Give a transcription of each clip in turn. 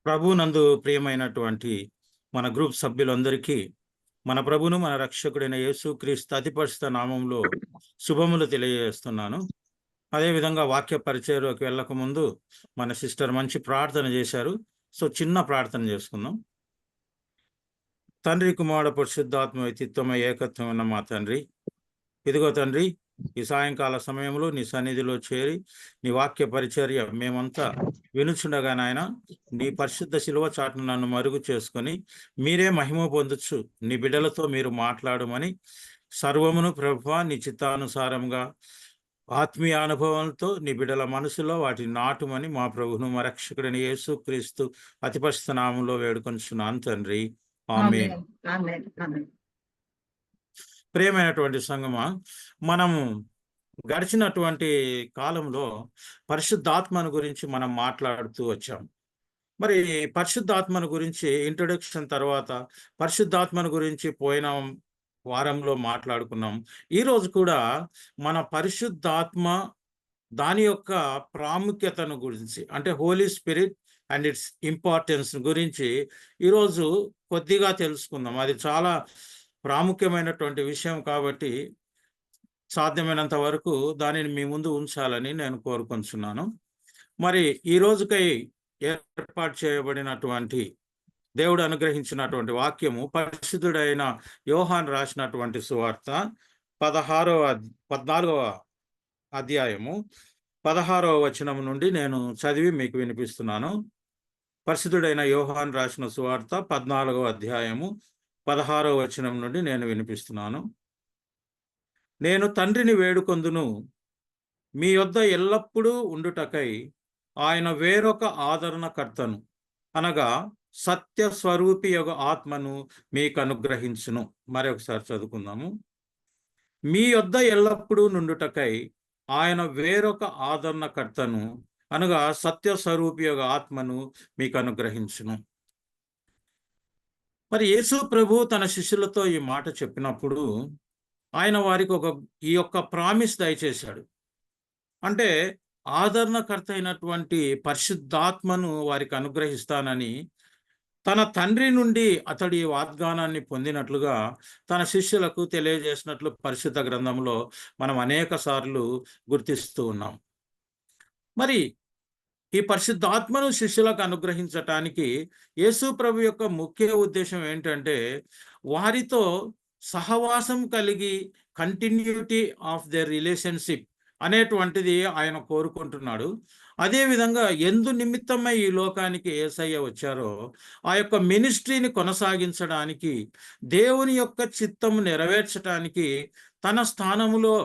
ప్రభునందు ప్రియమైనటువంటి మన గ్రూప్ సభ్యులందరికీ మన ప్రభును మన రక్షకుడైన యేసుక్రీస్తు అతి పరిశుద్ధ నామంలో శుభములు తెలియజేస్తున్నాను. అదేవిధంగా వాక్య పరిచయంలోకి వెళ్ళక ముందు మన సిస్టర్ మంచి ప్రార్థన చేశారు. సో చిన్న ప్రార్థన చేసుకుందాం. తండ్రి, కుమారుడు, పరిశుద్ధాత్మ వ్యక్తిత్వమై ఏకత్వం ఉన్న మా తండ్రి, ఇదిగో తండ్రి, ఈ సాయంకాల సమయంలో నీ సన్నిధిలో చేరి నీ వాక్య పరిచర్య మేమంతా వినుచుండగా నాయన, నీ పరిశుద్ధ శిలువ చాటును నన్ను మరుగు చేసుకొని మీరే మహిమ పొందొచ్చు, నీ బిడ్డలతో మీరు మాట్లాడమని సర్వమును ప్రభువా నీ చిత్తానుసారంగా ఆత్మీయ అనుభవంతో నీ బిడ్డల మనసులో వాటిని నాటుమని మా ప్రభువును మా రక్షకుడైన యేసుక్రీస్తు అతి పరిశుద్ధ నామములో వేడుకొంచున్నాను తండ్రి, ఆమేన్. ప్రియమైనటువంటి సంగమా, మనము గడిచినటువంటి కాలంలో పరిశుద్ధాత్మను గురించి మనం మాట్లాడుతూ వచ్చాం. మరి పరిశుద్ధాత్మను గురించి ఇంట్రొడక్షన్ తర్వాత పరిశుద్ధాత్మను గురించి పోయిన వారంలో మాట్లాడుకున్నాం. ఈరోజు కూడా మన పరిశుద్ధాత్మ దాని యొక్క ప్రాముఖ్యతను గురించి, అంటే Holy Spirit and its importance గురించి ఈరోజు కొద్దిగా తెలుసుకుందాం. అది చాలా ప్రాముఖ్యమైనటువంటి విషయం కాబట్టి సాధ్యమైనంత వరకు దానిని మీ ముందు ఉంచాలని నేను కోరుకుంటున్నాను. మరి ఈ రోజుకై ఏర్పాటు చేయబడినటువంటి దేవుడు అనుగ్రహించినటువంటి వాక్యము పరిశుద్ధుడైన యోహాన్ రాసినటువంటి సువార్త 14వ అధ్యాయము 16వ వచనం నుండి నేను చదివి మీకు వినిపిస్తున్నాను. పరిశుద్ధుడైన యోహాన్ రాసిన సువార్త 14వ అధ్యాయము 16వ వచనం నుండి నేను వినిపిస్తున్నాను. నేను తండ్రిని వేడుకొందును, మీ యొద్ద ఎల్లప్పుడూ ఉండుటకై ఆయన వేరొక ఆదరణకర్తను, అనగా సత్య స్వరూపి యొక్క ఆత్మను మీకు అనుగ్రహించును. మరొకసారి చదువుకుందాము. మీ యొద్ద ఎల్లప్పుడూ నుండుటకై ఆయన వేరొక ఆదరణకర్తను, అనగా సత్య స్వరూపి యొక్క ఆత్మను మీకు అనుగ్రహించును. మరి యేసు ప్రభు తన శిష్యులతో ఈ మాట చెప్పినప్పుడు ఆయన వారికి ఈ యొక్క ప్రామిస్ దయచేశాడు. అంటే ఆదరణకర్త అయినటువంటి పరిశుద్ధాత్మను వారికి అనుగ్రహిస్తానని తన తండ్రి నుండి అతడి వాగ్దానాన్ని పొందినట్లుగా తన శిష్యులకు తెలియజేసినట్లు పరిశుద్ధ గ్రంథంలో మనం అనేక సార్లు గుర్తిస్తూ ఉన్నాం. మరి ఈ పరిశుద్ధాత్మను శిష్యులకు అనుగ్రహించటానికి యేసు ప్రభు యొక్క ముఖ్య ఉద్దేశం ఏంటంటే వారితో సహవాసం కలిగి కంటిన్యూటీ ఆఫ్ దేర్ రిలేషన్షిప్ అనేటువంటిది ఆయన కోరుకుంటున్నాడు. అదేవిధంగా ఎందు నిమిత్తమై ఈ లోకానికి యేసయ్య వచ్చారో ఆ యొక్క మినిస్ట్రీని కొనసాగించడానికి, దేవుని యొక్క చిత్తము నెరవేర్చడానికి తన స్థానములో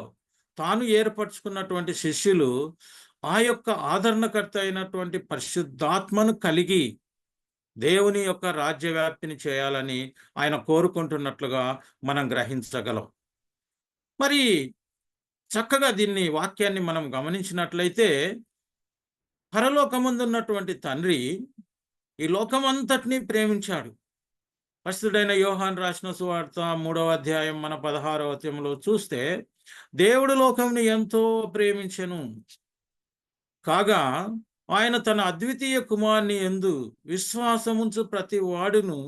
తాను ఏర్పరచుకున్నటువంటి శిష్యులు ఆ యొక్క ఆదరణకర్త అయినటువంటి పరిశుద్ధాత్మను కలిగి దేవుని యొక్క రాజ్యవ్యాప్తిని చేయాలని ఆయన కోరుకుంటున్నట్లుగా మనం గ్రహించగలం. మరి చక్కగా దీన్ని వాక్యాన్ని మనం గమనించినట్లయితే పరలోకమందున్నటువంటి తండ్రి ఈ లోకమంతటినీ ప్రేమించాడు. పరిశుద్ధుడైన యోహాన్ రాసిన సువార్త 3వ అధ్యాయం మన 16వ వచనంలో చూస్తే దేవుడు లోకంని ఎంతో ప్రేమించెను కాగా ఆయన తన అద్వితీయ కుమారుని యందు విశ్వాసముంచు ప్రతి వాడును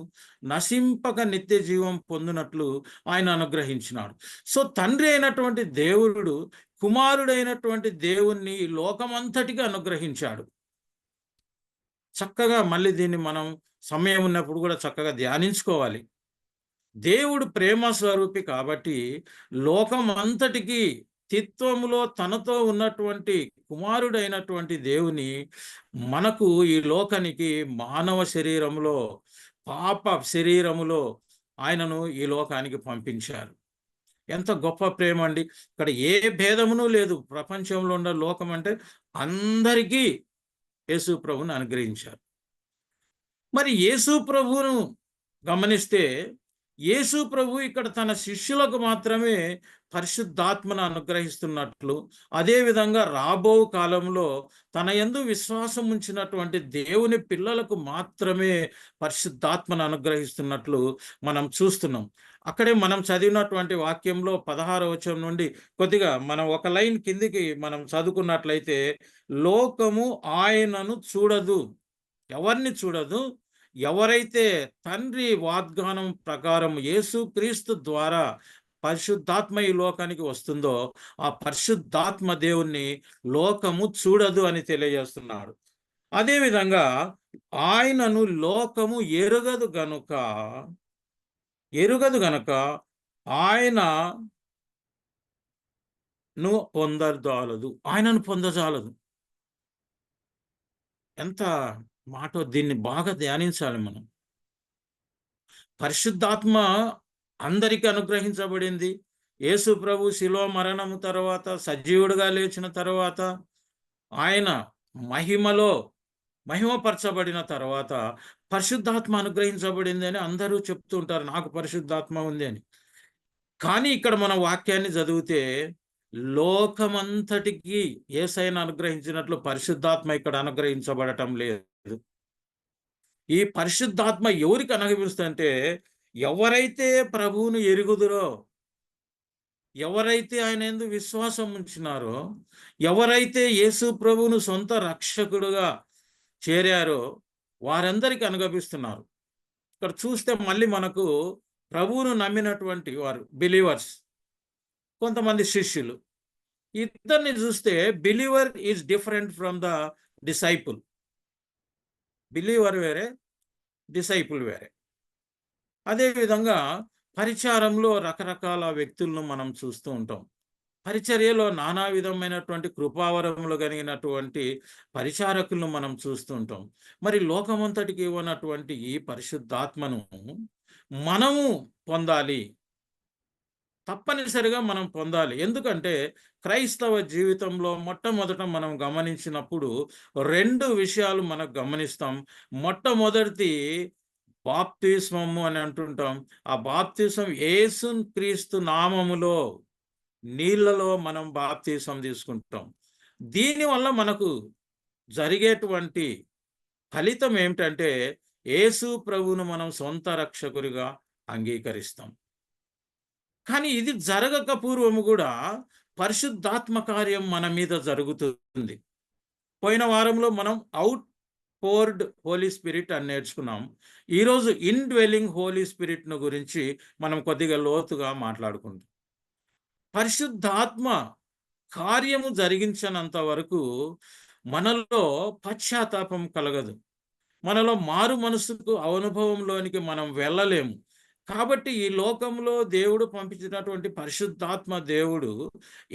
నశింపక నిత్య జీవం పొందినట్లు ఆయన అనుగ్రహించినాడు. సో తండ్రి అయినటువంటి దేవుడు కుమారుడైనటువంటి దేవుణ్ణి ఈ లోకమంతటికి అనుగ్రహించాడు. చక్కగా మళ్ళీ దీన్ని మనం సమయం ఉన్నప్పుడు కూడా చక్కగా ధ్యానించుకోవాలి. దేవుడు ప్రేమ స్వరూపి కాబట్టి లోకం అంతటికి తిత్వములో తనతో ఉన్నటువంటి కుమారుడైనటువంటి దేవుని మనకు ఈ లోకానికి మానవ శరీరములో, పాప శరీరములో ఆయనను ఈ లోకానికి పంపించారు. ఎంత గొప్ప ప్రేమ అండి! ఇక్కడ ఏ భేదమును లేదు. ప్రపంచంలో ఉన్న లోకం అంటే అందరికీ యేసు ప్రభువును అనుగ్రహించారు. మరి యేసు ప్రభువును గమనిస్తే యేసు ప్రభు ఇక్కడ తన శిష్యులకు మాత్రమే పరిశుద్ధాత్మను అనుగ్రహిస్తున్నట్లు, అదేవిధంగా రాబో కాలంలో తన యందు విశ్వాసం ఉంచినటువంటి దేవుని పిల్లలకు మాత్రమే పరిశుద్ధాత్మను అనుగ్రహిస్తున్నట్లు మనం చూస్తున్నాం. అక్కడే మనం చదివినటువంటి వాక్యంలో 16వ వచనం నుండి కొద్దిగా మనం ఒక లైన్ కిందికి మనం చదువుకున్నట్లయితే లోకము ఆయనను చూడదు. ఎవరిని చూడదు. ఎవరైతే తండ్రి వాగ్దానం ప్రకారం యేసుక్రీస్తు ద్వారా పరిశుద్ధాత్మ ఈ లోకానికి వస్తుందో, ఆ పరిశుద్ధాత్మ దేవుణ్ణి లోకము చూడదు అని తెలియజేస్తున్నాడు. అదే విధంగా ఆయనను లోకము ఎరుగదు గనుక ఆయనను ఆయనను పొందజాలదు. ఎంత మాటో, దీన్ని బాగా ధ్యానించాలి మనం. పరిశుద్ధాత్మ అందరికి అనుగ్రహించబడింది. యేసు ప్రభు శిలువ మరణము తర్వాత, సజీవుడిగా లేచిన తర్వాత, ఆయన మహిమపరచబడిన తర్వాత పరిశుద్ధాత్మ అనుగ్రహించబడింది అని అందరూ చెప్తూ ఉంటారు. నాకు పరిశుద్ధాత్మ ఉంది అని. కానీ ఇక్కడ మన వాక్యాన్ని చదివితే లోకమంతటికి యేసయ్యను అనుగ్రహించినట్లు పరిశుద్ధాత్మ ఇక్కడ అనుగ్రహించబడటం లేదు. ఈ పరిశుద్ధాత్మ ఎవరికి అనుగ్రహిస్తుందంటే, ఎవరైతే ప్రభువును ఎరుగుదురో, ఎవరైతే ఆయన యందు విశ్వాసం ఉంచినారో, ఎవరైతే యేసు ప్రభువును సొంత రక్షకుడుగా చేరారో వారందరికి అనుగ్రహిస్తున్నారు. ఇక్కడ చూస్తే మళ్ళీ మనకు ప్రభువును నమ్మినటువంటి వారు బిలీవర్స్, కొంతమంది శిష్యులు, ఇద్దరిని చూస్తే believer is different from the disciple. Believer వేరే, డిసైపుల్ వేరే. అదేవిధంగా పరిచారంలో రకరకాల వ్యక్తులను మనం చూస్తూ ఉంటాం. పరిచర్యలో నానా విధమైనటువంటి కృపావరములు కలిగినటువంటి పరిచారకులను మనం చూస్తూ ఉంటాం. మరి లోకమంతటికి ఇవ్వనటువంటి ఈ పరిశుద్ధాత్మను మనము పొందాలి, తప్పనిసరిగా మనం పొందాలి. ఎందుకంటే క్రైస్తవ జీవితంలో మొట్టమొదట మనం గమనించినప్పుడు 2 విషయాలు మనకు గమనిస్తాం. మొట్టమొదటిది బాప్తిస్మము అని అంటుంటాం. ఆ బాప్తిసం యేసుక్రీస్తు నామములో, నీళ్లలో మనం బాప్తిసం తీసుకుంటాం. దీనివల్ల మనకు జరిగేటువంటి ఫలితం ఏమిటంటే, యేసు ప్రభువును మనం సొంత రక్షకుడిగా అంగీకరిస్తాం. కానీ ఇది జరగక పూర్వము కూడా పరిశుద్ధాత్మ కార్యం మన మీద జరుగుతుంది. పోయిన వారంలో మనం అవుట్ పోర్డ్ హోలీ స్పిరిట్ అని నేర్చుకున్నాం. ఈరోజు ఇన్ డ్వెల్లింగ్ హోలీ స్పిరిట్ను గురించి మనం కొద్దిగా లోతుగా మాట్లాడుకుంటాం. పరిశుద్ధాత్మ కార్యము జరిగించనంత వరకు మనలో పశ్చాత్తాపం కలగదు. మనలో మారు మనసుకు అనుభవంలోనికి మనం వెళ్ళలేము. కాబట్టి ఈ లోకంలో దేవుడు పంపించినటువంటి పరిశుద్ధాత్మ దేవుడు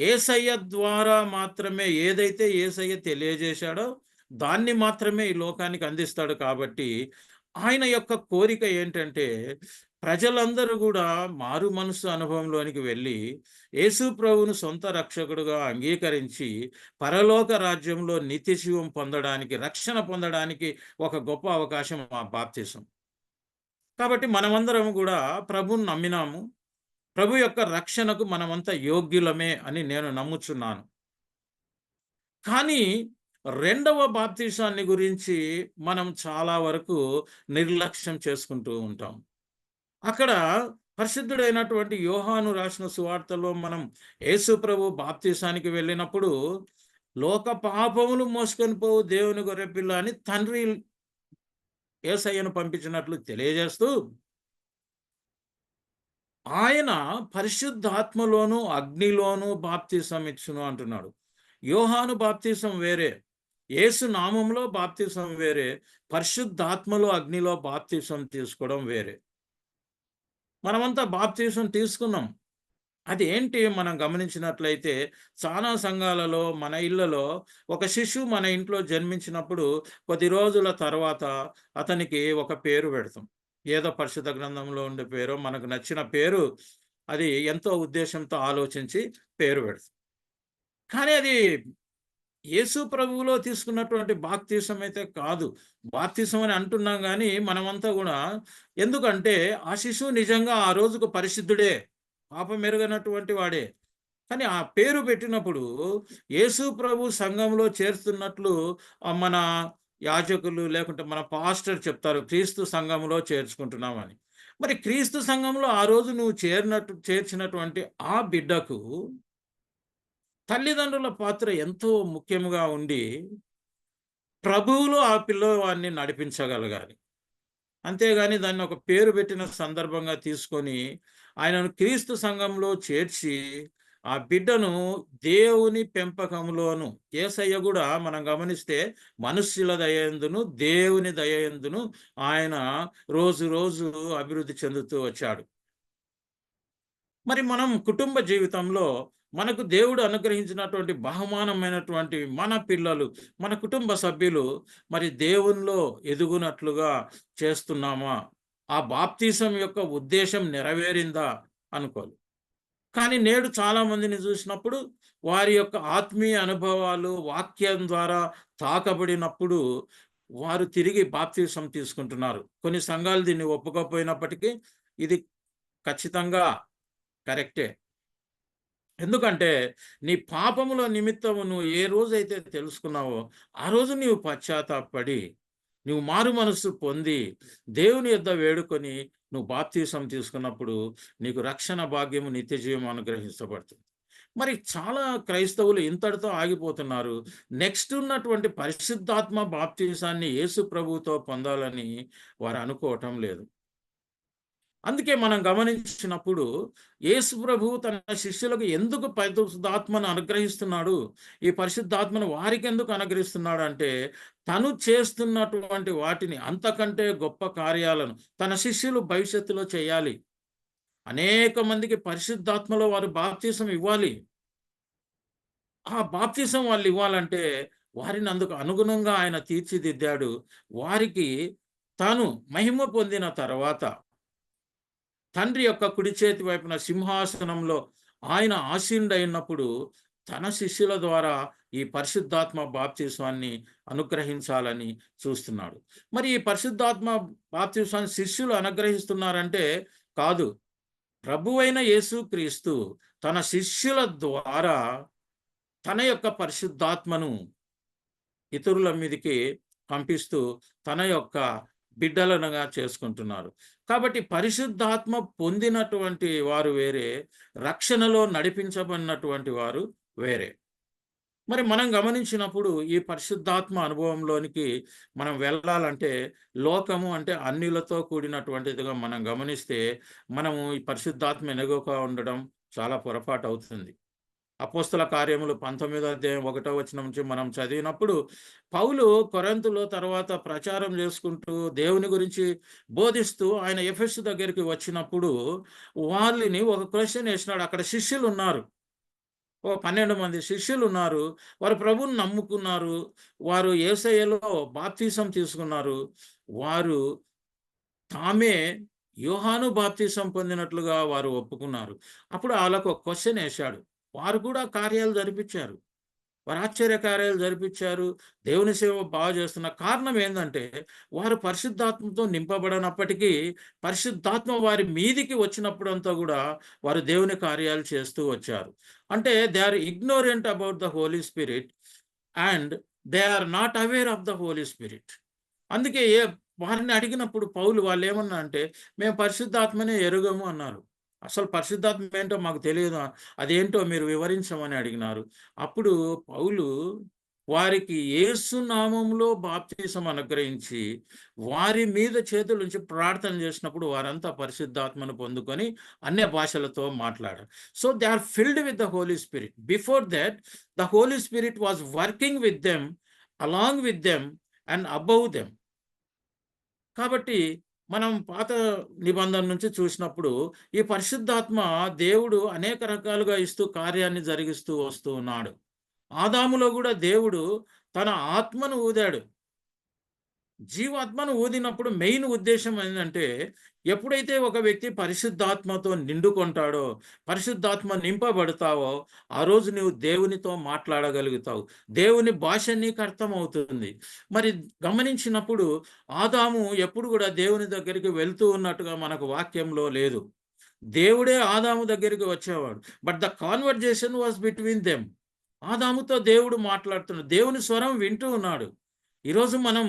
యేసయ్య ద్వారా మాత్రమే, ఏదైతే యేసయ్య తెలియజేశాడో దాన్ని మాత్రమే ఈ లోకానికి అందిస్తాడు. కాబట్టి ఆయన యొక్క కోరిక ఏంటంటే, ప్రజలందరూ కూడా మారు మనసు అనుభవంలోనికి వెళ్ళి యేసు ప్రభువును సొంత రక్షకుడుగా అంగీకరించి పరలోక రాజ్యంలో నిత్యజీవం పొందడానికి, రక్షణ పొందడానికి ఒక గొప్ప అవకాశం ఆ బాప్తిసం. కాబట్టి మనమందరం కూడా ప్రభువును నమ్మినాము. ప్రభు యొక్క రక్షణకు మనమంతా యోగ్యులమే అని నేను నమ్ముచున్నాను. కానీ రెండవ బాప్తిసాన్ని గురించి మనం చాలా వరకు నిర్లక్ష్యం చేసుకుంటూ ఉంటాం. అక్కడ పరిశుద్ధుడైనటువంటి యోహాను రాసిన సువార్తలో మనం యేసు ప్రభు బాప్తిసానికి వెళ్ళినప్పుడు, లోక పాపములు మోసుకొని పోవు దేవుని గొర్రెపిల్ల అని తండ్రి యేసయ్యను పంపించినట్లు తెలియజేస్తూ, ఆయన పరిశుద్ధాత్మలోను అగ్నిలోను బాప్తిసం ఇచ్చును అంటున్నాడు. యోహాను బాప్తిసం వేరే, యేసు నామంలో బాప్తిసం వేరే, పరిశుద్ధాత్మలో అగ్నిలో బాప్తిసం తీసుకోవడం వేరే. మనమంతా బాప్తిసం తీసుకున్నాం. అది ఏంటి మనం గమనించినట్లయితే, చాలా సంఘాలలో, మన ఇళ్లలో ఒక శిశువు మన ఇంట్లో జన్మించినప్పుడు కొద్ది రోజుల తర్వాత అతనికి ఒక పేరు పెడతాం. ఏదో పరిశుద్ధ గ్రంథంలో ఉండే పేరు, మనకు నచ్చిన పేరు, అది ఎంతో ఉద్దేశంతో ఆలోచించి పేరు పెడతాం. కానీ అది యేసు ప్రభువులో తీసుకున్నటువంటి బాప్తిసం అయితే కాదు. బాప్తిసం అని అంటున్నాం కానీ మనమంతా కూడా, ఎందుకంటే ఆ శిశువు నిజంగా ఆ రోజుకు పరిశుద్ధుడే, పాపం ఎరుగనటువంటి వాడే. కానీ ఆ పేరు పెట్టినప్పుడు యేసు ప్రభు సంఘంలో చేరుతున్నట్లు మన యాజకులు లేకుంటే మన పాస్టర్ చెప్తారు, క్రీస్తు సంఘంలో చేర్చుకుంటున్నామని. మరి క్రీస్తు సంఘంలో ఆ రోజు నువ్వు చేర్చినటువంటి ఆ బిడ్డకు తల్లిదండ్రుల పాత్ర ఎంతో ముఖ్యముగా ఉండి, ప్రభువులో ఆ పిల్లవాడిని నడిపించగలగాలి. అంతేగాని దాన్ని ఒక పేరు పెట్టిన సందర్భంగా తీసుకొని, ఆయనను క్రీస్తు సంఘంలో చేర్చి, ఆ బిడ్డను దేవుని పెంపకంలోను యేసయ్య గూడా మనం గమనిస్తే మనుష్యుల దయయందును, దేవుని దయయందును ఆయన రోజు రోజు అభివృద్ధి చెందుతూ వచ్చాడు. మరి మనం కుటుంబ జీవితంలో మనకు దేవుడు అనుగ్రహించినటువంటి బహుమానమైనటువంటి మన పిల్లలు, మన కుటుంబ సభ్యులు మరి దేవునిలో ఎదుగునట్లుగా చేస్తున్నామా? ఆ బాప్తిసం యొక్క ఉద్దేశ్యం నెరవేరిందా అనుకోవాలి. కానీ నేడు చాలా మందిని చూసినప్పుడు వారి యొక్క ఆత్మీయ అనుభవాలు వాక్యం ద్వారా తాకబడినప్పుడు వారు తిరిగి బాప్తిసం తీసుకుంటున్నారు. కొన్ని సంఘాలు దీన్ని ఒప్పుకోకపోయినప్పటికీ ఇది ఖచ్చితంగా కరెక్టే. ఎందుకంటే, నీ పాపముల నిమిత్తము నువ్వు ఏ రోజైతే తెలుసుకున్నావో, ఆ రోజు నీవు పశ్చాత్తాపపడి, నువ్వు మారు మనస్సు పొంది, దేవుని యొద్ద వేడుకొని, నువ్వు బాప్తిసం తీసుకున్నప్పుడు, నీకు రక్షణ భాగ్యము, నిత్యజీవం అనుగ్రహించబడుతుంది. మరి చాలా క్రైస్తవులు ఇంతటితో ఆగిపోతున్నారు. నెక్స్ట్ ఉన్నటువంటి పరిశుద్ధాత్మ బాప్తిసాన్ని యేసు ప్రభువుతో పొందాలని వారు అనుకోవటం లేదు. అందుకే మనం గమనించినప్పుడు యేసు ప్రభువు తన శిష్యులకు ఎందుకు పరిశుద్ధాత్మను అనుగ్రహిస్తున్నాడు? ఈ పరిశుద్ధాత్మను వారికెందుకు అనుగ్రహిస్తున్నాడు అంటే, తను చేస్తున్నటువంటి వాటిని అంతకంటే గొప్ప కార్యాలను తన శిష్యులు భవిష్యత్తులో చేయాలి. అనేక మందికి పరిశుద్ధాత్మలో వారు బాప్తిసం ఇవ్వాలి. ఆ బాప్తిసం వాళ్ళు ఇవ్వాలంటే వారిని అందుకు అనుగుణంగా ఆయన తీర్చిదిద్దాడు. వారికి తాను మహిమ పొందిన తర్వాత తండ్రి యొక్క కుడి చేతి వైపున సింహాసనంలో ఆయన ఆసీనుడైనప్పుడు తన శిష్యుల ద్వారా ఈ పరిశుద్ధాత్మ బాప్తిస్వాన్ని అనుగ్రహించాలని చూస్తున్నాడు. మరి ఈ పరిశుద్ధాత్మ బాప్తిస్వాన్ని శిష్యులు అనుగ్రహిస్తున్నారంటే కాదు. ప్రభువైన యేసుక్రీస్తు తన శిష్యుల ద్వారా తన యొక్క పరిశుద్ధాత్మను ఇతరుల మీదకి పంపిస్తూ తన యొక్క బిడ్డలనుగా చేసుకుంటున్నారు. కాబట్టి పరిశుద్ధాత్మ పొందినటువంటి వారు వేరే, రక్షణలో నడిపించబడినటువంటి వారు వేరే. మరి మనం గమనించినప్పుడు ఈ పరిశుద్ధాత్మ అనుభవంలోనికి మనం వెళ్ళాలంటే లోకము అంటే అన్యులతో కూడినటువంటిదిగా మనం గమనిస్తే మనము ఈ పరిశుద్ధాత్మ ఎనగక ఉండడం చాలా పొరపాటు అవుతుంది. అపోస్తల కార్యములు 19వ అధ్యాయం 1వ వచనం నుంచి మనం చదివినప్పుడు పౌలు కొరింథులో తర్వాత ప్రచారం చేసుకుంటూ దేవుని గురించి బోధిస్తూ ఆయన ఎఫెసు దగ్గరికి వచ్చినప్పుడు వాళ్ళని ఒక క్వెషన్ వేసినాడు. అక్కడ శిష్యులు ఉన్నారు. ఓ 12 మంది శిష్యులు ఉన్నారు. వారు ప్రభువుని నమ్ముకున్నారు. వారు యేసయ్యలో బాప్తిసం తీసుకున్నారు. వారు తామే యోహాను బాప్తిసం పొందినట్లుగా వారు ఒప్పుకున్నారు. అప్పుడు ఆళ్ళకు ఒక క్వెషన్ వేశాడు. వారు కూడా కార్యాలు జరిపించారు. వారు ఆశ్చర్య కార్యాలు జరిపించారు. దేవుని సేవ బాగా చేస్తున్న కారణం ఏందంటే, వారు పరిశుద్ధాత్మతో నింపబడనప్పటికీ, పరిశుద్ధాత్మ వారి మీదికి వచ్చినప్పుడంతా గూడా వారు దేవుని కార్యాలు చేస్తూ వచ్చారు. అంటే they are ignorant about the Holy Spirit and they are not aware of the Holy Spirit. అందుకే వారిని అడిగినప్పుడు పౌలు వాళ్ళేమన్నా అంటే, మేము పరిశుద్ధాత్మనే ఎరుగము అన్నారు. అసలు పరిశుద్ధాత్మ ఏంటో మాకు తెలియదు. అదేంటో మీరు వివరించమని అడిగినారు. అప్పుడు పౌలు వారికి యేసు నామములో బాప్తిసం అనుగ్రహించి, వారి మీద చేతులుంచి ప్రార్థన చేసినప్పుడు వారంతా పరిశుద్ధాత్మను పొందుకొని అన్య భాషలతో మాట్లాడారు. So they are filled with the Holy Spirit. Before that the Holy Spirit was working with them, along with them and above them. కాబట్టి మనం పాత నిబంధన నుంచి చూసినప్పుడు ఈ పరిశుద్ధాత్మ దేవుడు అనేక రకాలుగా ఇస్తూ కార్యాన్ని జరిగిస్తూ వస్తూ ఉన్నాడు. ఆదాములో కూడా దేవుడు తన ఆత్మను ఊదాడు. జీవాత్మను ఊదినప్పుడు మెయిన్ ఉద్దేశం ఏంటంటే, ఎప్పుడైతే ఒక వ్యక్తి పరిశుద్ధాత్మతో నిండుకుంటాడో, పరిశుద్ధాత్మ నింపబడతావో, ఆ రోజు నీవు దేవునితో మాట్లాడగలుగుతావు. దేవుని భాష నీకు అర్థమవుతుంది. మరి గమనించినప్పుడు ఆదాము ఎప్పుడు కూడా దేవుని దగ్గరికి వెళ్తూ ఉన్నట్టుగా మనకు వాక్యంలో లేదు. దేవుడే ఆదాము దగ్గరికి వచ్చేవాడు. But the conversation was between them. ఆదాముతో దేవుడు మాట్లాడుతున్నాడు. దేవుని స్వరం వింటూ ఉన్నాడు. ఈరోజు మనం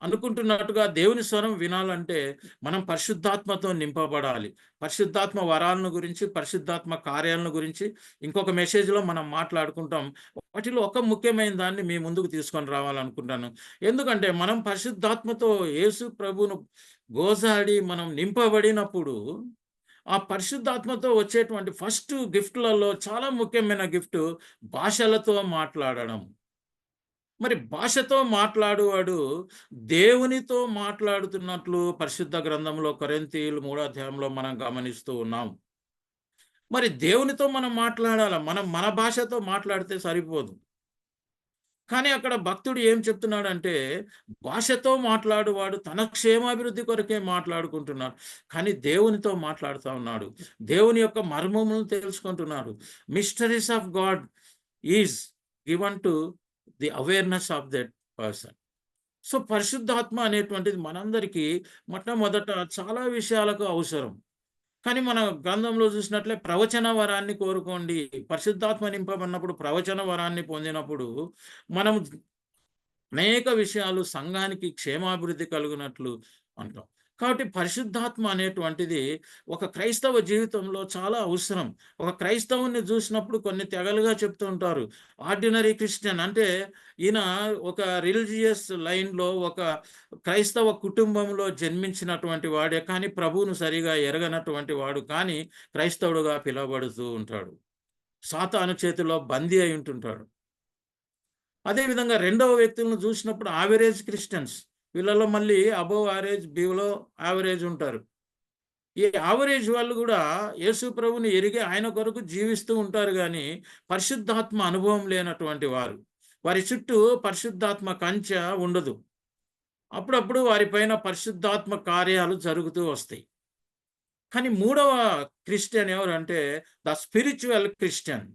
అనుకుంటున్నట్టుగా దేవుని స్వరం వినాలంటే మనం పరిశుద్ధాత్మతో నింపబడాలి. పరిశుద్ధాత్మ వరాలను గురించి, పరిశుద్ధాత్మ కార్యాలను గురించి ఇంకొక మెసేజ్‌లో మనం మాట్లాడుకుంటాం. వాటిలో ఒక ముఖ్యమైన దాన్ని మీ ముందుకు తీసుకొని రావాలనుకుంటాను. ఎందుకంటే మనం పరిశుద్ధాత్మతో యేసు ప్రభువును గోజాడి మనం నింపబడినప్పుడు, ఆ పరిశుద్ధాత్మతో వచ్చేటువంటి ఫస్ట్ గిఫ్ట్‌లలో చాలా ముఖ్యమైన గిఫ్ట్ భాషలతో మాట్లాడడం. మరి భాషతో మాట్లాడువాడు దేవునితో మాట్లాడుతున్నట్లు పరిశుద్ధ గ్రంథంలో కొరింథీయులు 3వ అధ్యాయంలో మనం గమనిస్తూ ఉన్నాం. మరి దేవునితో మనం మాట్లాడాల. మనం మన భాషతో మాట్లాడితే సరిపోదు. కానీ అక్కడ భక్తుడు ఏం చెప్తున్నాడంటే, భాషతో మాట్లాడువాడు తన క్షేమాభివృద్ధి కొరకే మాట్లాడుకుంటున్నాడు. కానీ దేవునితో మాట్లాడుతా ఉన్నాడు. దేవుని యొక్క మర్మములను తెలుసుకుంటున్నాడు. Mysteries of God is given to the awareness of that person. So, పరిశుద్ధాత్మ అనేటువంటిది మనందరికీ మొట్టమొదట చాలా విషయాలకు అవసరం. కానీ మన గ్రంథంలో చూసినట్లే ప్రవచన వరాన్ని కోరుకోండి. పరిశుద్ధాత్మ నింపబడినప్పుడు ప్రవచన వరాన్ని పొందినప్పుడు మనం అనేక విషయాలు సంఘానికి క్షేమాభివృద్ధి కలుగునట్లు అంటాం. కాబట్టి పరిశుద్ధాత్మ అనేటువంటిది ఒక క్రైస్తవ జీవితంలో చాలా అవసరం. ఒక క్రైస్తవుని చూసినప్పుడు కొన్ని తెగలుగా చెప్తూ ఉంటారు. ఆర్డినరీ క్రిస్టియన్ అంటే ఈయన ఒక రిలీజియస్ లైన్‌లో ఒక క్రైస్తవ కుటుంబంలో జన్మించినటువంటి వాడే కానీ ప్రభువును సరిగా ఎరగనటువంటి వాడు కానీ క్రైస్తవుడుగా పిలువబడుతూ ఉంటాడు. సాతాను చేతిలో బందీ అయి ఉంటుంటాడు. అదేవిధంగా రెండవ వ్యక్తులను చూసినప్పుడు యావరేజ్ క్రిస్టియన్స్. వీళ్ళలో మళ్ళీ అబోవ్ యావరేజ్, బిలో యావరేజ్ ఉంటారు. ఈ యావరేజ్ వాళ్ళు గూడా యేసు ప్రభువుని ఎరిగి ఆయన కొరకు జీవిస్తూ ఉంటారు గానీ, పరిశుద్ధాత్మ అనుభవం లేనటువంటి వారు. వారి చుట్టూ పరిశుద్ధాత్మ కంచె ఉండదు. అప్పుడప్పుడు వారిపైన పరిశుద్ధాత్మ కార్యాలు జరుగుతూ వస్తాయి. కానీ మూడవ క్రిస్టియన్ ఎవరంటే ద స్పిరిచ్యువల్ క్రిస్టియన్.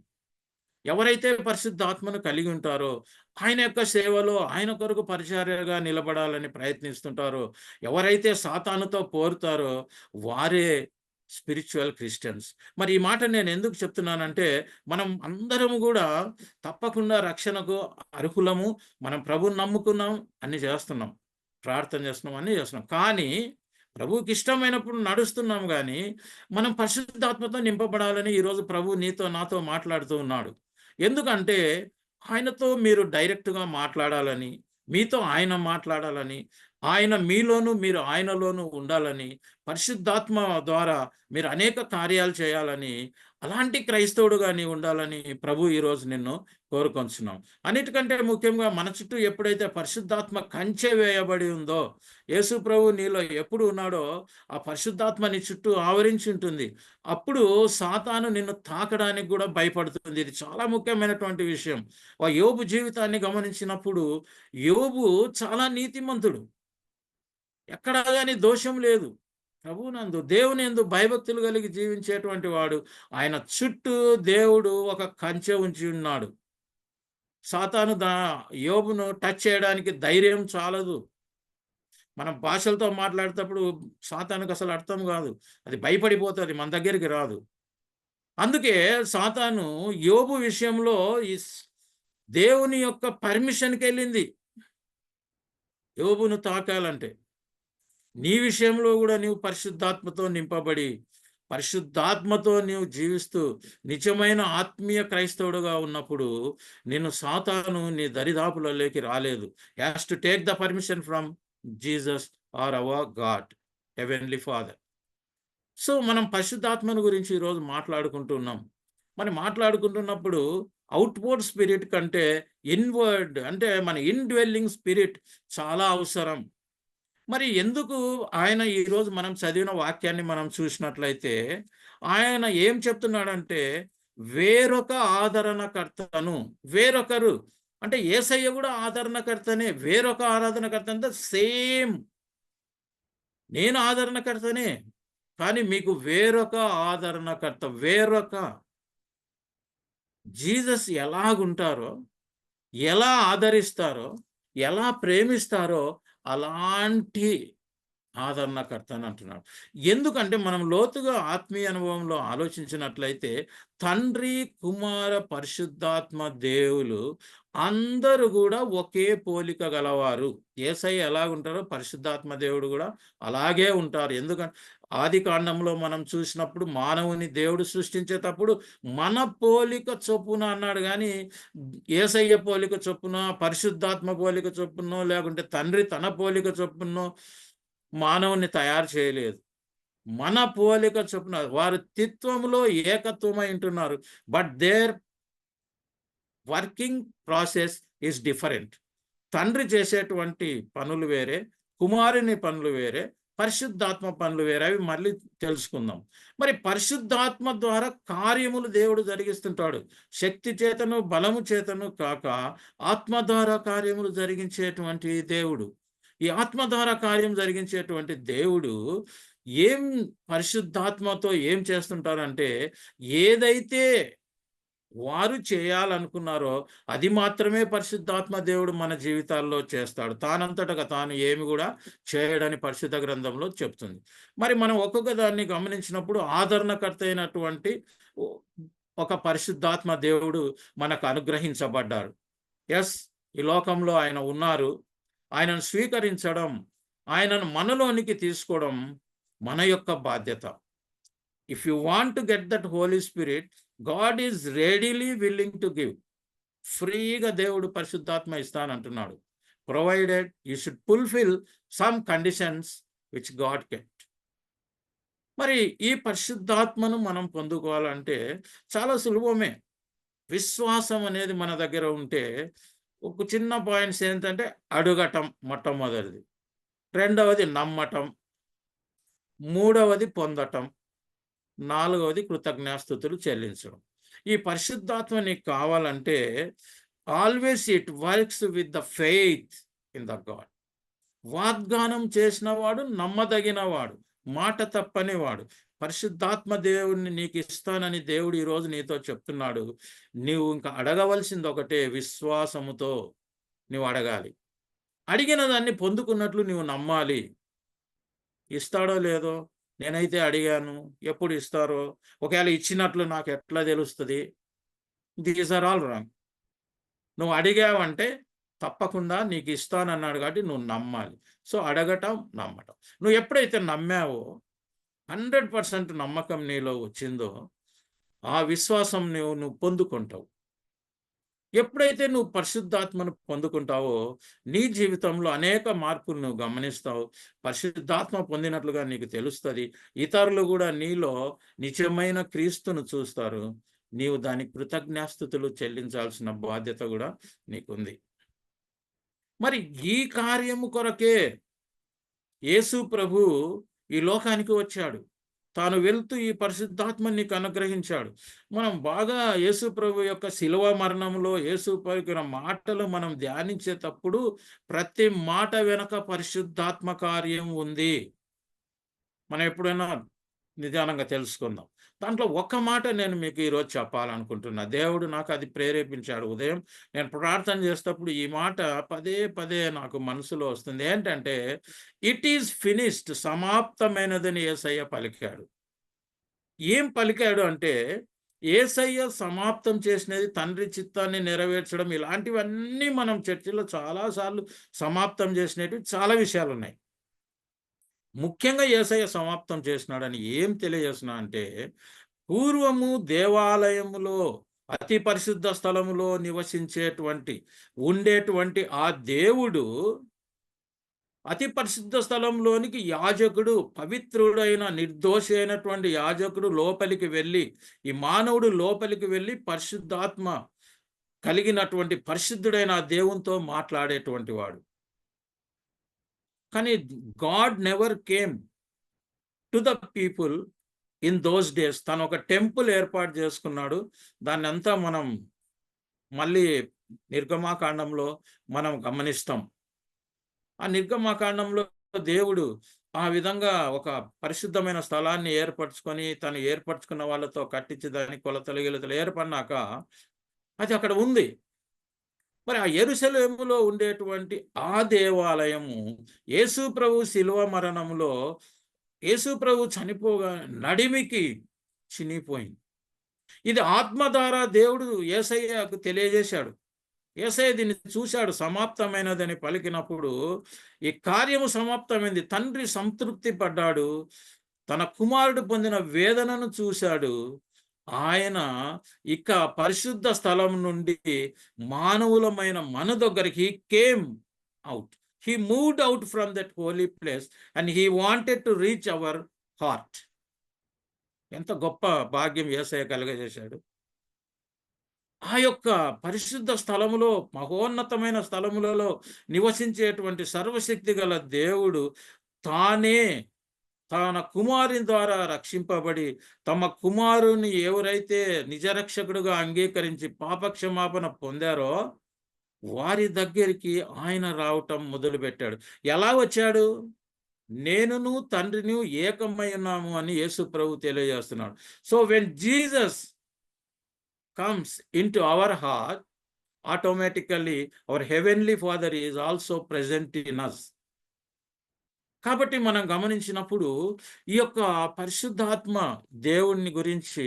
ఎవరైతే పరిశుద్ధాత్మను కలిగి ఉంటారో, ఆయన యొక్క సేవలో ఆయన కొరకు పరిచర్యగా నిలబడాలని ప్రయత్నిస్తుంటారో, ఎవరైతే సాతానుతో పోరుతారో వారే స్పిరిచ్యువల్ క్రిస్టియన్స్. మరి ఈ మాట నేను ఎందుకు చెప్తున్నానంటే, మనం అందరము గూడా తప్పకుండా రక్షణకు అర్హులము. మనం ప్రభువుని నమ్ముకున్నాం, అన్నీ చేస్తున్నాం. ప్రార్థన చేస్తున్నాం, అన్నీ చేస్తున్నాం. కానీ ప్రభువుకి ఇష్టమైనప్పుడు నడుస్తున్నాం గానీ, మనం పరిశుద్ధాత్మతో నింపబడాలని ఈరోజు ప్రభువు నీతో నాతో మాట్లాడుతూ ఉన్నాడు. ఎందుకంటే ఆయనతో మీరు డైరెక్ట్‌గా మాట్లాడాలని, మీతో ఆయన మాట్లాడాలని, ఆయన మీలోను మీరు ఆయనలోను ఉండాలని, పరిశుద్ధాత్మ ద్వారా మీరు అనేక కార్యాలు చేయాలని, అలాంటి క్రైస్తవుడుగా నీవు ఉండాలని ప్రభు ఈరోజు నిన్ను కోరుకొంచున్నాం. అన్నిటికంటే ముఖ్యంగా మన చుట్టూ ఎప్పుడైతే పరిశుద్ధాత్మ కంచె వేయబడి ఉందో, యేసు ప్రభు నీలో ఎప్పుడు ఉన్నాడో ఆ పరిశుద్ధాత్మ నీ చుట్టూ ఆవరించి ఉంటుంది. అప్పుడు సాతాను నిన్ను తాకడానికి కూడా భయపడుతుంది. ఇది చాలా ముఖ్యమైనటువంటి విషయం. యోబు జీవితాన్ని గమనించినప్పుడు యోబు చాలా నీతిమంతుడు. ఎక్కడా గాని దోషం లేదు. ప్రభువునందు దేవునియందు భయభక్తులు కలిగి జీవించేటువంటి వాడు. ఆయన చుట్టూ దేవుడు ఒక కంచె ఉంచి ఉన్నాడు. సాతాను యోబును టచ్ చేయడానికి ధైర్యం చాలదు. మనం భాషలతో మాట్లాడేటప్పుడు సాతానుకు అసలు అర్థం కాదు. అది భయపడిపోతది. మన దగ్గరికి రాదు. అందుకే సాతాను యోబు విషయంలో దేవుని యొక్క పర్మిషన్‌కెళ్ళింది. యోబును తాకాలంటే. నీ విషయంలో కూడా నీవు పరిశుద్ధాత్మతో నింపబడి, పరిశుద్ధాత్మతో నీవు జీవిస్తూ నిజమైన ఆత్మీయ క్రైస్తవుడుగా ఉన్నప్పుడు నిన్ను సాతాను నీ దరిదాపులలోకి రాలేదు. He has to take the permission from Jesus or our God, heavenly Father. So, మనం పరిశుద్ధాత్మను గురించి ఈరోజు మాట్లాడుకుంటున్నాం. మనం మాట్లాడుకుంటున్నప్పుడు అవుట్‌వర్డ్ స్పిరిట్ కంటే ఇన్‌వర్డ్ అంటే మన ఇన్‌డ్వెల్లింగ్ స్పిరిట్ చాలా అవసరం. మరి ఎందుకు ఆయన ఈరోజు మనం చదివిన వాక్యాన్ని మనం చూసినట్లయితే, ఆయన ఏం చెప్తున్నాడంటే, వేరొక ఆదరణకర్తను, వేరొకరు అంటే యేసయ్య కూడా ఆదరణకర్తనే. వేరొక ఆరాధనకర్త అంటే సేమ్. నేను ఆదరణకర్తనే. కానీ మీకు వేరొక ఆదరణకర్త, వేరొక జీసస్ ఎలాగుంటారో, ఎలా ఆదరిస్తారో, ఎలా ప్రేమిస్తారో అలాంటి ఆదరణకర్త అని అంటున్నాడు. ఎందుకంటే మనం లోతుగా ఆత్మీయ అనుభవంలో ఆలోచించినట్లయితే తండ్రి, కుమార, పరిశుద్ధాత్మ దేవులు అందరూ గూడా ఒకే పోలిక గలవారు. యేసయ్య ఎలాగుంటారో పరిశుద్ధాత్మ దేవుడు గూడా అలాగే ఉంటారు. ఎందుకంటే ఆదికాండంలో మనం చూసినప్పుడు మానవుని దేవుడు సృష్టించేటప్పుడు మన పోలిక చొప్పున అన్నాడు గానీ, యేసయ్య పోలిక చొప్పున, పరిశుద్ధాత్మ పోలిక చొప్పునో, లేకుంటే తండ్రి తన పోలిక చొప్పునో మానవుని తయారు చేయలేదు. మన పోలిక చొప్పున వారు తిత్వములో ఏకత్వమై ఉంటున్నారు. But their working process is different. తండ్రి చేసేటువంటి పనులు వేరే, కుమారుని పనులు వేరే, పరిశుద్ధాత్మ పనులు వేరే. అవి మళ్ళీ తెలుసుకుందాం. మరి పరిశుద్ధాత్మ ద్వారా కార్యములు దేవుడు జరిగిస్తుంటాడు. శక్తి చేతను, బలము చేతను కాక ఆత్మ ద్వారా కార్యములు జరిగించేటువంటి దేవుడు. ఈ ఆత్మ ద్వారా కార్యం జరిగించేటువంటి దేవుడు ఏం పరిశుద్ధాత్మతో ఏం చేస్తుంటారంటే, ఏదైతే వారు చేయాలనుకున్నారో అది మాత్రమే పరిశుద్ధాత్మ దేవుడు మన జీవితాల్లో చేస్తాడు. తానంతటగా తాను ఏమి కూడా చేయడని పరిశుద్ధ గ్రంథంలో చెప్తుంది. మరి మనం ఒక్కొక్క దాన్ని గమనించినప్పుడు ఆదరణకర్త అయినటువంటి ఒ- ఒక పరిశుద్ధాత్మ దేవుడు మనకు అనుగ్రహించబడ్డారు. ఎస్, ఈ లోకంలో ఆయన ఉన్నారు. ఆయనను స్వీకరించడం, ఆయనను మనలోనికి తీసుకోవడం మన యొక్క బాధ్యత. If you want to get that holy spirit, God is readily willing to give. ఫ్రీగా దేవుడు పరిశుద్ధాత్మ ఇస్తానంటున్నాడు. Provided you should fulfil some conditions which God kept. మరి ఈ పరిశుద్ధాత్మను మనం పొందుకోవాలంటే చాలా సులభమే. విశ్వాసం అనేది మన దగ్గర ఉంటే ఒక చిన్న పాయింట్స్ ఏంటంటే అడగటం మొట్టమొదటిది, రెండవది నమ్మటం, మూడవది పొందటం, నాలుగవది కృతజ్ఞాస్తుతులు చెల్లించడం. ఈ పరిశుద్ధాత్మ నీకు కావాలంటే always it works with the faith in the God. వాగ్దానం చేసిన వాడు నమ్మదగిన వాడు, మాట తప్పని వాడు. పరిశుద్ధాత్మ దేవుణ్ణి నీకు ఇస్తానని దేవుడు ఈరోజు నీతో చెప్తున్నాడు. నీవు ఇంకా అడగవలసింది ఒకటే, విశ్వాసముతో నువ్వు అడగాలి. అడిగిన దాన్ని పొందుకున్నట్లు నువ్వు నమ్మాలి. ఇస్తాడో లేదో, నేనైతే అడిగాను, ఎప్పుడు ఇస్తారో, ఒకవేళ ఇచ్చినట్లు నాకు ఎట్లా తెలుస్తుంది? These are all wrong. నువ్వు అడిగావంటే తప్పకుండా నీకు ఇస్తానన్నాడు కాబట్టి నువ్వు నమ్మాలి. సో అడగటం, నమ్మటం. నువ్వు ఎప్పుడైతే నమ్మావో, 100% నమ్మకం నీలో వచ్చిందో, ఆ విశ్వాసం నువ్వు పొందుకుంటావు. ఎప్పుడైతే నువ్వు పరిశుద్ధాత్మను పొందుకుంటావో నీ జీవితంలో అనేక మార్పులు నువ్వు గమనిస్తావు. పరిశుద్ధాత్మ పొందినట్లుగా నీకు తెలుస్తుంది. ఇతరులు కూడా నీలో నిజమైన క్రీస్తును చూస్తారు. నీవు దానికి కృతజ్ఞాస్తుతులు చెల్లించాల్సిన బాధ్యత కూడా నీకుంది. మరి ఈ కార్యము కొరకే యేసు ప్రభు ఈ లోకానికి వచ్చాడు. తాను వెళ్తూ ఈ పరిశుద్ధాత్మని నీకు అనుగ్రహించాడు. మనం బాగా యేసు ప్రభు యొక్క శిలువ మరణంలో యేసు పలికిన మాటలు మనం ధ్యానించేటప్పుడు ప్రతి మాట వెనక పరిశుద్ధాత్మ కార్యం ఉంది. మనం ఎప్పుడైనా నిదానంగా తెలుసుకుందాం. దాంట్లో ఒక్క మాట నేను మీకు ఈరోజు చెప్పాలనుకుంటున్నా. దేవుడు నాకు అది ప్రేరేపించాడు. ఉదయం నేను ప్రార్థన చేసేటప్పుడు ఈ మాట పదే పదే నాకు మనసులో వస్తుంది. ఏంటంటే, ఇట్ ఈజ్ ఫినిష్డ్, సమాప్తమైనదని యేసయ్య పలికాడు. ఏం పలికాడు అంటే, యేసయ్య సమాప్తం చేసినది తండ్రి చిత్తాన్ని నెరవేర్చడం. ఇలాంటివన్నీ మనం చర్చిలో చాలా సార్లు సమాప్తం చేసినవి చాలా విషయాలు ఉన్నాయి. ముఖ్యంగా యేసయ్య సమాప్తం చేసినాడని ఏం తెలియజేస్తున్నా అంటే, పూర్వము దేవాలయములో అతి పరిశుద్ధ స్థలములో ఉండేటువంటి ఆ దేవుడు అతి పరిశుద్ధ స్థలంలోనికి యాజకుడు, పవిత్రుడైన నిర్దోషి అయినటువంటి యాజకుడు లోపలికి వెళ్ళి, ఈ మానవుడు లోపలికి వెళ్ళి పరిశుద్ధాత్మ కలిగినటువంటి పరిశుద్ధుడైన ఆ దేవునితో మాట్లాడేటువంటి వాడు. కానీ God never came to the people in those days. తను ఒక టెంపుల్ ఏర్పాటు చేసుకున్నాడు. దాన్ని అంతా మనం మళ్ళీ నిర్గమాకాండంలో మనం గమనిస్తాం. ఆ నిర్గమాకాండంలో దేవుడు ఆ విధంగా ఒక పరిశుద్ధమైన స్థలాన్ని ఏర్పరచుకొని తను ఏర్పరచుకున్న వాళ్ళతో కట్టించి దాని కొలతలు గిలతలు ఏర్పడినాక అది అక్కడ ఉంది. మరి ఆ యెరూషలేములో ఉండేటువంటి ఆ దేవాలయము యేసు ప్రభు శిలువ మరణంలో యేసు ప్రభు చనిపోగా నడిమికి చినిగిపోయింది. ఇది ఆత్మ ద్వారా దేవుడు యేసయ్యకు తెలియజేశాడు. యేసయ్య దీన్ని చూశాడు, సమాప్తమైనదని పలికినప్పుడు ఈ కార్యము సమాప్తమైంది. తండ్రి సంతృప్తి పడ్డాడు. తన కుమారుడు పొందిన వేదనను చూశాడు. ఆయన ఇక పరిశుద్ధ స్థలం నుండి మానవులమైన మన దగ్గరికి came out. He moved out from that holy place and he wanted to reach our heart. ఎంత గొప్ప భాగ్యం యేసయ్య కలుగజేశాడు. ఆ యొక్క పరిశుద్ధ స్థలములో, మహోన్నతమైన స్థలములలో నివసించేటువంటి సర్వశక్తి గల దేవుడు తానే తన కుమారుని ద్వారా రక్షింపబడి, తమ కుమారుని ఎవరైతే నిజరక్షకుడుగా అంగీకరించి పాపక్షమాపణ పొందారో వారి దగ్గరికి ఆయన రావటం మొదలుపెట్టాడు. ఎలా వచ్చాడు? నేనును తండ్రిని ఏకమై ఉన్నాము అని యేసు ప్రభు తెలియజేస్తున్నాడు. So when Jesus comes into our heart, automatically our heavenly Father is also present in us. కాబట్టి మనం గమనించినప్పుడు ఈ యొక్క పరిశుద్ధాత్మ దేవుణ్ణి గురించి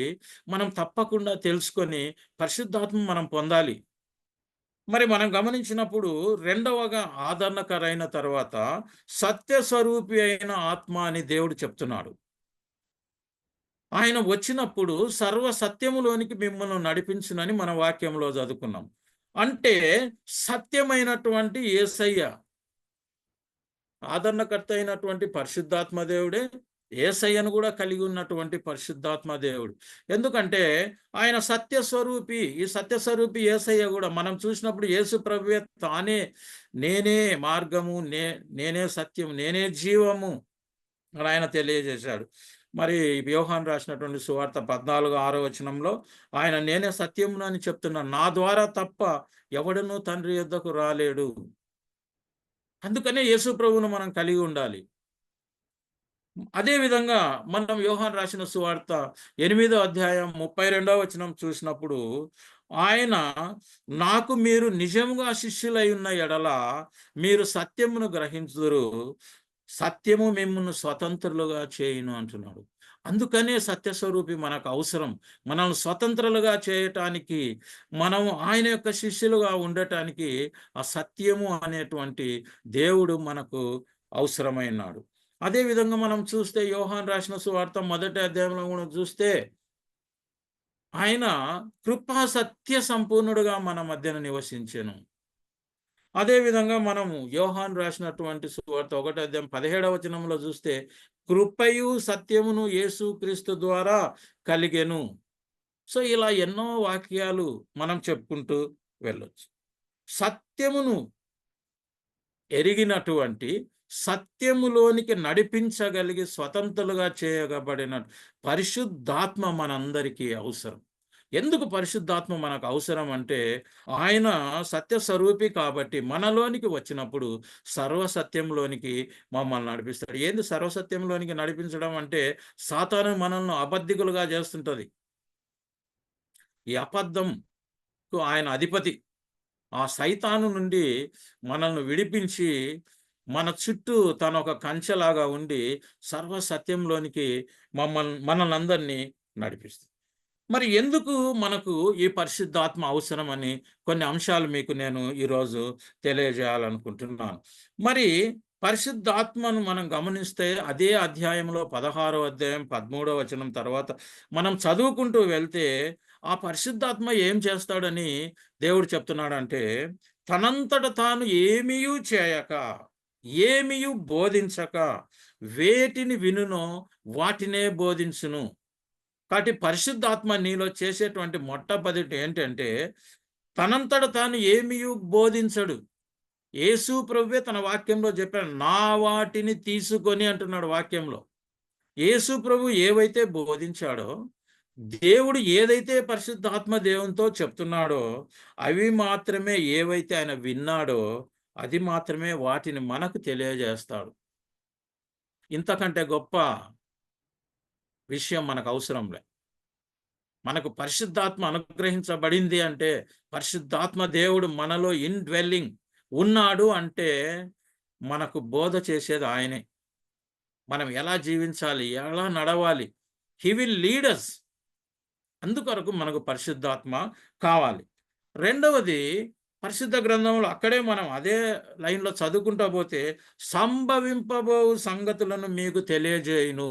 మనం తప్పకుండా తెలుసుకొని పరిశుద్ధాత్మ మనం పొందాలి. మరి మనం గమనించినప్పుడు రెండవగా ఆదరణకరైన తర్వాత సత్యస్వరూపి అయిన ఆత్మ అని దేవుడు చెప్తున్నాడు. ఆయన వచ్చినప్పుడు సర్వ సత్యములోనికి మిమ్మల్ని నడిపించునని మన వాక్యంలో చదువుకున్నాం. అంటే సత్యమైనటువంటి యేసయ్య, ఆదరణకర్త అయినటువంటి పరిశుద్ధాత్మ దేవుడే యేసయ్యను కూడా కలిగి ఉన్నటువంటి పరిశుద్ధాత్మ దేవుడు. ఎందుకంటే ఆయన సత్యస్వరూపి. ఈ సత్యస్వరూపి యేసయ్య కూడా మనం చూసినప్పుడు యేసు ప్రభువే తానే నేనే మార్గము, నేనే సత్యం, నేనే జీవము అని ఆయన తెలియజేశాడు. మరి యోహాను రాసినటువంటి సువార్త 14:6 ఆయన నేనే సత్యమును అని చెప్తున్నాను, నా ద్వారా తప్ప ఎవడనూ తండ్రి యొద్దకు రాలేడు. అందుకనే యేసు ప్రభువును మనం కలిగి ఉండాలి. అదే విధంగా మనం యోహాను రాసిన సువార్త 8:32 చూసినప్పుడు ఆయన నాకు మీరు నిజముగా శిష్యులై ఉన్న ఎడల మీరు సత్యమును గ్రహించుదురు, సత్యము మిమ్మును స్వతంత్రులుగా చేయును అంటున్నాడు. అందుకనే సత్యస్వరూపి మనకు అవసరం. మనల్ని స్వతంత్రులుగా చేయటానికి, మనం ఆయన యొక్క శిష్యులుగా ఉండటానికి ఆ సత్యము అనేటువంటి దేవుడు మనకు అవసరమైనాడు. అదే విధంగా మనం చూస్తే యోహాను రాసిన సువార్త 1 కూడా చూస్తే ఆయన కృపా సత్య సంపూర్ణుడుగా మన మధ్యన నివసించెను. అదే విధంగా మనము యోహాను రాసినటువంటి సువార్త 1:17 చూస్తే కృపయు సత్యమును యేసుక్రీస్తు ద్వారా కలిగెను. సో ఇలా ఎన్నో వాక్యాలు మనం చెప్పుకుంటూ వెళ్ళొచ్చు. సత్యమును ఎరిగినటువంటి, సత్యములోనికి నడిపించగలిగి స్వతంత్రులుగా చేయబడిన పరిశుద్ధాత్మ మనందరికీ అవసరం. ఎందుకు పరిశుద్ధాత్మ మనకు అవసరం అంటే ఆయన సత్యస్వరూపి కాబట్టి మనలోనికి వచ్చినప్పుడు సర్వసత్యంలోనికి మమ్మల్ని నడిపిస్తాడు. ఏంది సర్వసత్యంలోనికి నడిపించడం అంటే సాతాను మనల్ని అబద్ధికులుగా చేస్తుంటది. ఈ అబద్ధంకు ఆయన అధిపతి. ఆ సైతాను నుండి మనల్ని విడిపించి మన చుట్టూ తన ఒక కంచెలాగా ఉండి సర్వసత్యంలోనికి మనల్నందరినీ నడిపిస్తుంది. మరి ఎందుకు మనకు ఈ పరిశుద్ధాత్మ అవసరమని కొన్ని అంశాలు మీకు నేను ఈరోజు తెలియజేయాలనుకుంటున్నాను. మరి పరిశుద్ధాత్మను మనం గమనిస్తే అదే అధ్యాయంలో 13 తర్వాత మనం చదువుకుంటూ వెళ్తే ఆ పరిశుద్ధాత్మ ఏం చేస్తాడని దేవుడు చెప్తున్నాడంటే, తనంతట తాను ఏమీయూ చేయక, ఏమీయూ బోధించక, వేటిని వినునో వాటినే బోధించును. కాబట్టి పరిశుద్ధాత్మ నీలో చేసేటువంటి మొట్టమొదటి ఏంటంటే తనంతట తాను ఏమీయూ బోధించడు. యేసు ప్రభువే తన వాక్యంలో చెప్పాడు, నా వాటిని తీసుకొని అంటున్నాడు వాక్యంలో. యేసు ప్రభు ఏవైతే బోధించాడో, దేవుడు ఏదైతే పరిశుద్ధాత్మ దేవునితో చెప్తున్నాడో అవి మాత్రమే, ఏవైతే ఆయన విన్నాడో అది మాత్రమే వాటిని మనకు తెలియజేస్తాడు. ఇంతకంటే గొప్ప విషయం మనకు అవసరం లే. మనకు పరిశుద్ధాత్మ అనుగ్రహించబడింది అంటే, పరిశుద్ధాత్మ దేవుడు మనలో ఇన్‌డ్వెల్లింగ్ ఉన్నాడు అంటే, మనకు బోధ చేసేది ఆయనే. మనం ఎలా జీవించాలి? ఎలా నడవాలి? He will lead us. అందుకొరకు మనకు పరిశుద్ధాత్మ కావాలి. రెండవది, పరిశుద్ధ గ్రంథంలో అక్కడే మనం అదే లైన్‌లో చదువుకుంటా పోతే, సంభవింపబోవు సంగతులను మీకు తెలియజేయును.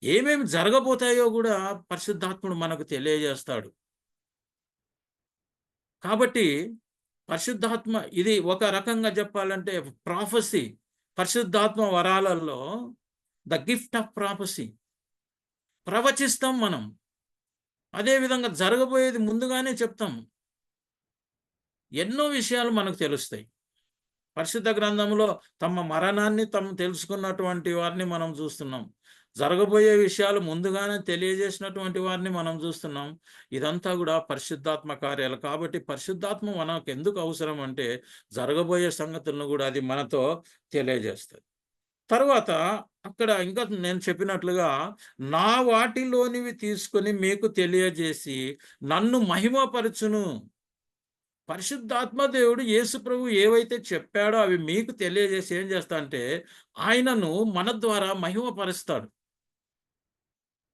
ఏమేమి జరగబోతాయో గూడా పరిశుద్ధాత్ముడు మనకు తెలియజేస్తాడు. కాబట్టి పరిశుద్ధాత్మ ఇది ఒక రకంగా చెప్పాలంటే ప్రాఫెసీ. పరిశుద్ధాత్మ వరాలలో ద గిఫ్ట్ ఆఫ్ ప్రాఫెసీ. ప్రవచిస్తాం మనం. అదే విధంగా జరగబోయేది ముందుగానే చెప్తాం. ఎన్నో విషయాలు మనకు తెలుస్తాయి. పరిశుద్ధ గ్రంథంలో తమ మరణాన్ని తెలుసుకున్నటువంటి వారిని మనం చూస్తున్నాం. జరగబోయే విషయాలు ముందుగానే తెలియజేసినటువంటి వారిని మనం చూస్తున్నాం. ఇదంతా కూడా పరిశుద్ధాత్మ కార్యాలు. కాబట్టి పరిశుద్ధాత్మ మనకెందుకు అవసరం అంటే, జరగబోయే సంగతులను కూడా అది మనతో తెలియజేస్తది. తరువాత అక్కడ ఇంకా నేను చెప్పినట్లుగా, నా వాటిలోనివి తీసుకొని మీకు తెలియజేసి నన్ను మహిమపరచును. పరిశుద్ధాత్మ దేవుడు యేసు ప్రభువు ఏవైతే చెప్పాడో అవి మీకు తెలియజేసి ఏం చేస్తా అంటే, ఆయనను మన ద్వారా మహిమపరుస్తాడు.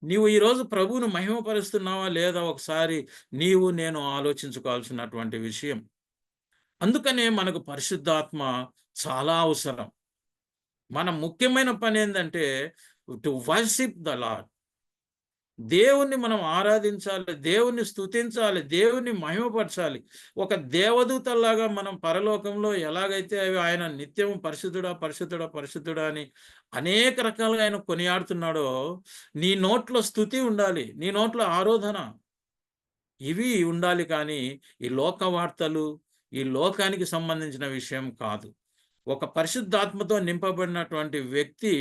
నీవు ఈరోజు ప్రభువును మహిమపరుస్తున్నావా లేదా ఒకసారి నీవు నేను ఆలోచించుకోవాల్సినటువంటి విషయం. అందుకనే మనకు పరిశుద్ధాత్మ చాలా అవసరం. మన ముఖ్యమైన పనేందంటే టు వర్షిప్ ద లార్డ్. దేవుణ్ణి మనం ఆరాధించాలి, దేవుణ్ణి స్తుతించాలి, దేవుణ్ణి మహిమపరచాలి. ఒక దేవదూతల్లాగా మనం పరలోకంలో ఎలాగైతే ఆయన నిత్యం పరిశుద్ధుడా, పరిశుద్ధుడా, పరిశుద్ధుడా అని అనేక రకాలుగా ఆయన కొనియాడుతున్నాడో, నీ నోట్లో స్తుతి ఉండాలి, నీ నోట్లో ఆరాధన ఇవి ఉండాలి. కానీ ఈ లోక వార్తలు, ఈ లోకానికి సంబంధించిన విషయం కాదు. ఒక పరిశుద్ధాత్మతో నింపబడినటువంటి వ్యక్తి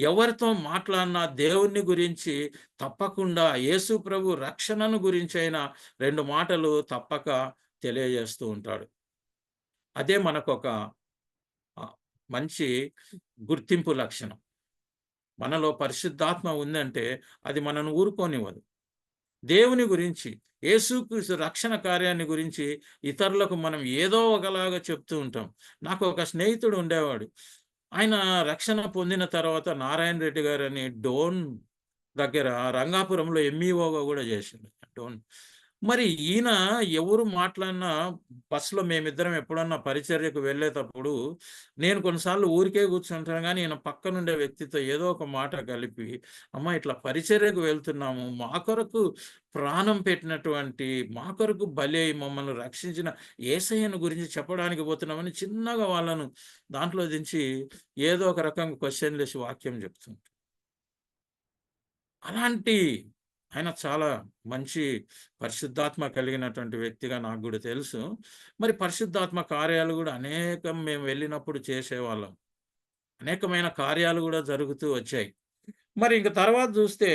ఎవరితో మాట్లాడినా దేవుని గురించి తప్పకుండా, యేసు ప్రభు రక్షణను గురించైనా 2 మాటలు తప్పక తెలియజేస్తూ ఉంటాడు. అదే మనకొక మంచి గుర్తింపు లక్షణం. మనలో పరిశుద్ధాత్మ ఉందంటే అది మనను ఊరుకోనివ్వదు. దేవుని గురించి, యేసుక్రీస్తు రక్షణ కార్యాన్ని గురించి ఇతరులకు మనం ఏదో ఒకలాగా చెప్తూ ఉంటాం. నాకు ఒక స్నేహితుడు ఉండేవాడు. ఆయన రక్షణ పొందిన తర్వాత నారాయణ రెడ్డి గారని డోన్ దగ్గర రంగాపురంలో ఎంఈఓగా కూడా చేసిండు. డోన్. మరి ఈయన ఎవరు మాట్లాడినా బస్సులో మేమిద్దరం ఎప్పుడన్నా పరిచర్యకు వెళ్ళేటప్పుడు నేను కొన్నిసార్లు ఊరికే కూర్చుంటాను గానీ, ఈయన పక్కనుండే వ్యక్తితో ఏదో ఒక మాట కలిపి, "అమ్మ ఇట్లా పరిచర్యకు వెళ్తున్నాము. మా కొరకు ప్రాణం పెట్టినటువంటి, మా కొరకు బలై మమ్మల్ని రక్షించిన యేసయ్యను గురించి చెప్పడానికి పోతున్నామని" చిన్నగా వాళ్ళను దాంట్లో దించి ఏదో ఒక రకంగా క్వెషన్‌లేసి వాక్యం చెప్తుంటాడు. అలాంటి ఆయన చాలా మంచి పరిశుద్ధాత్మ కలిగినటువంటి వ్యక్తిగా నాకు గూడా తెలుసు. మరి పరిశుద్ధాత్మ కార్యాలు గూడా అనేకం మేము వెళ్ళినప్పుడు చేసేవాళ్ళం. అనేకమైన కార్యాలు గూడా జరుగుతూ వచ్చాయి. మరి ఇంక తర్వాత జూస్తే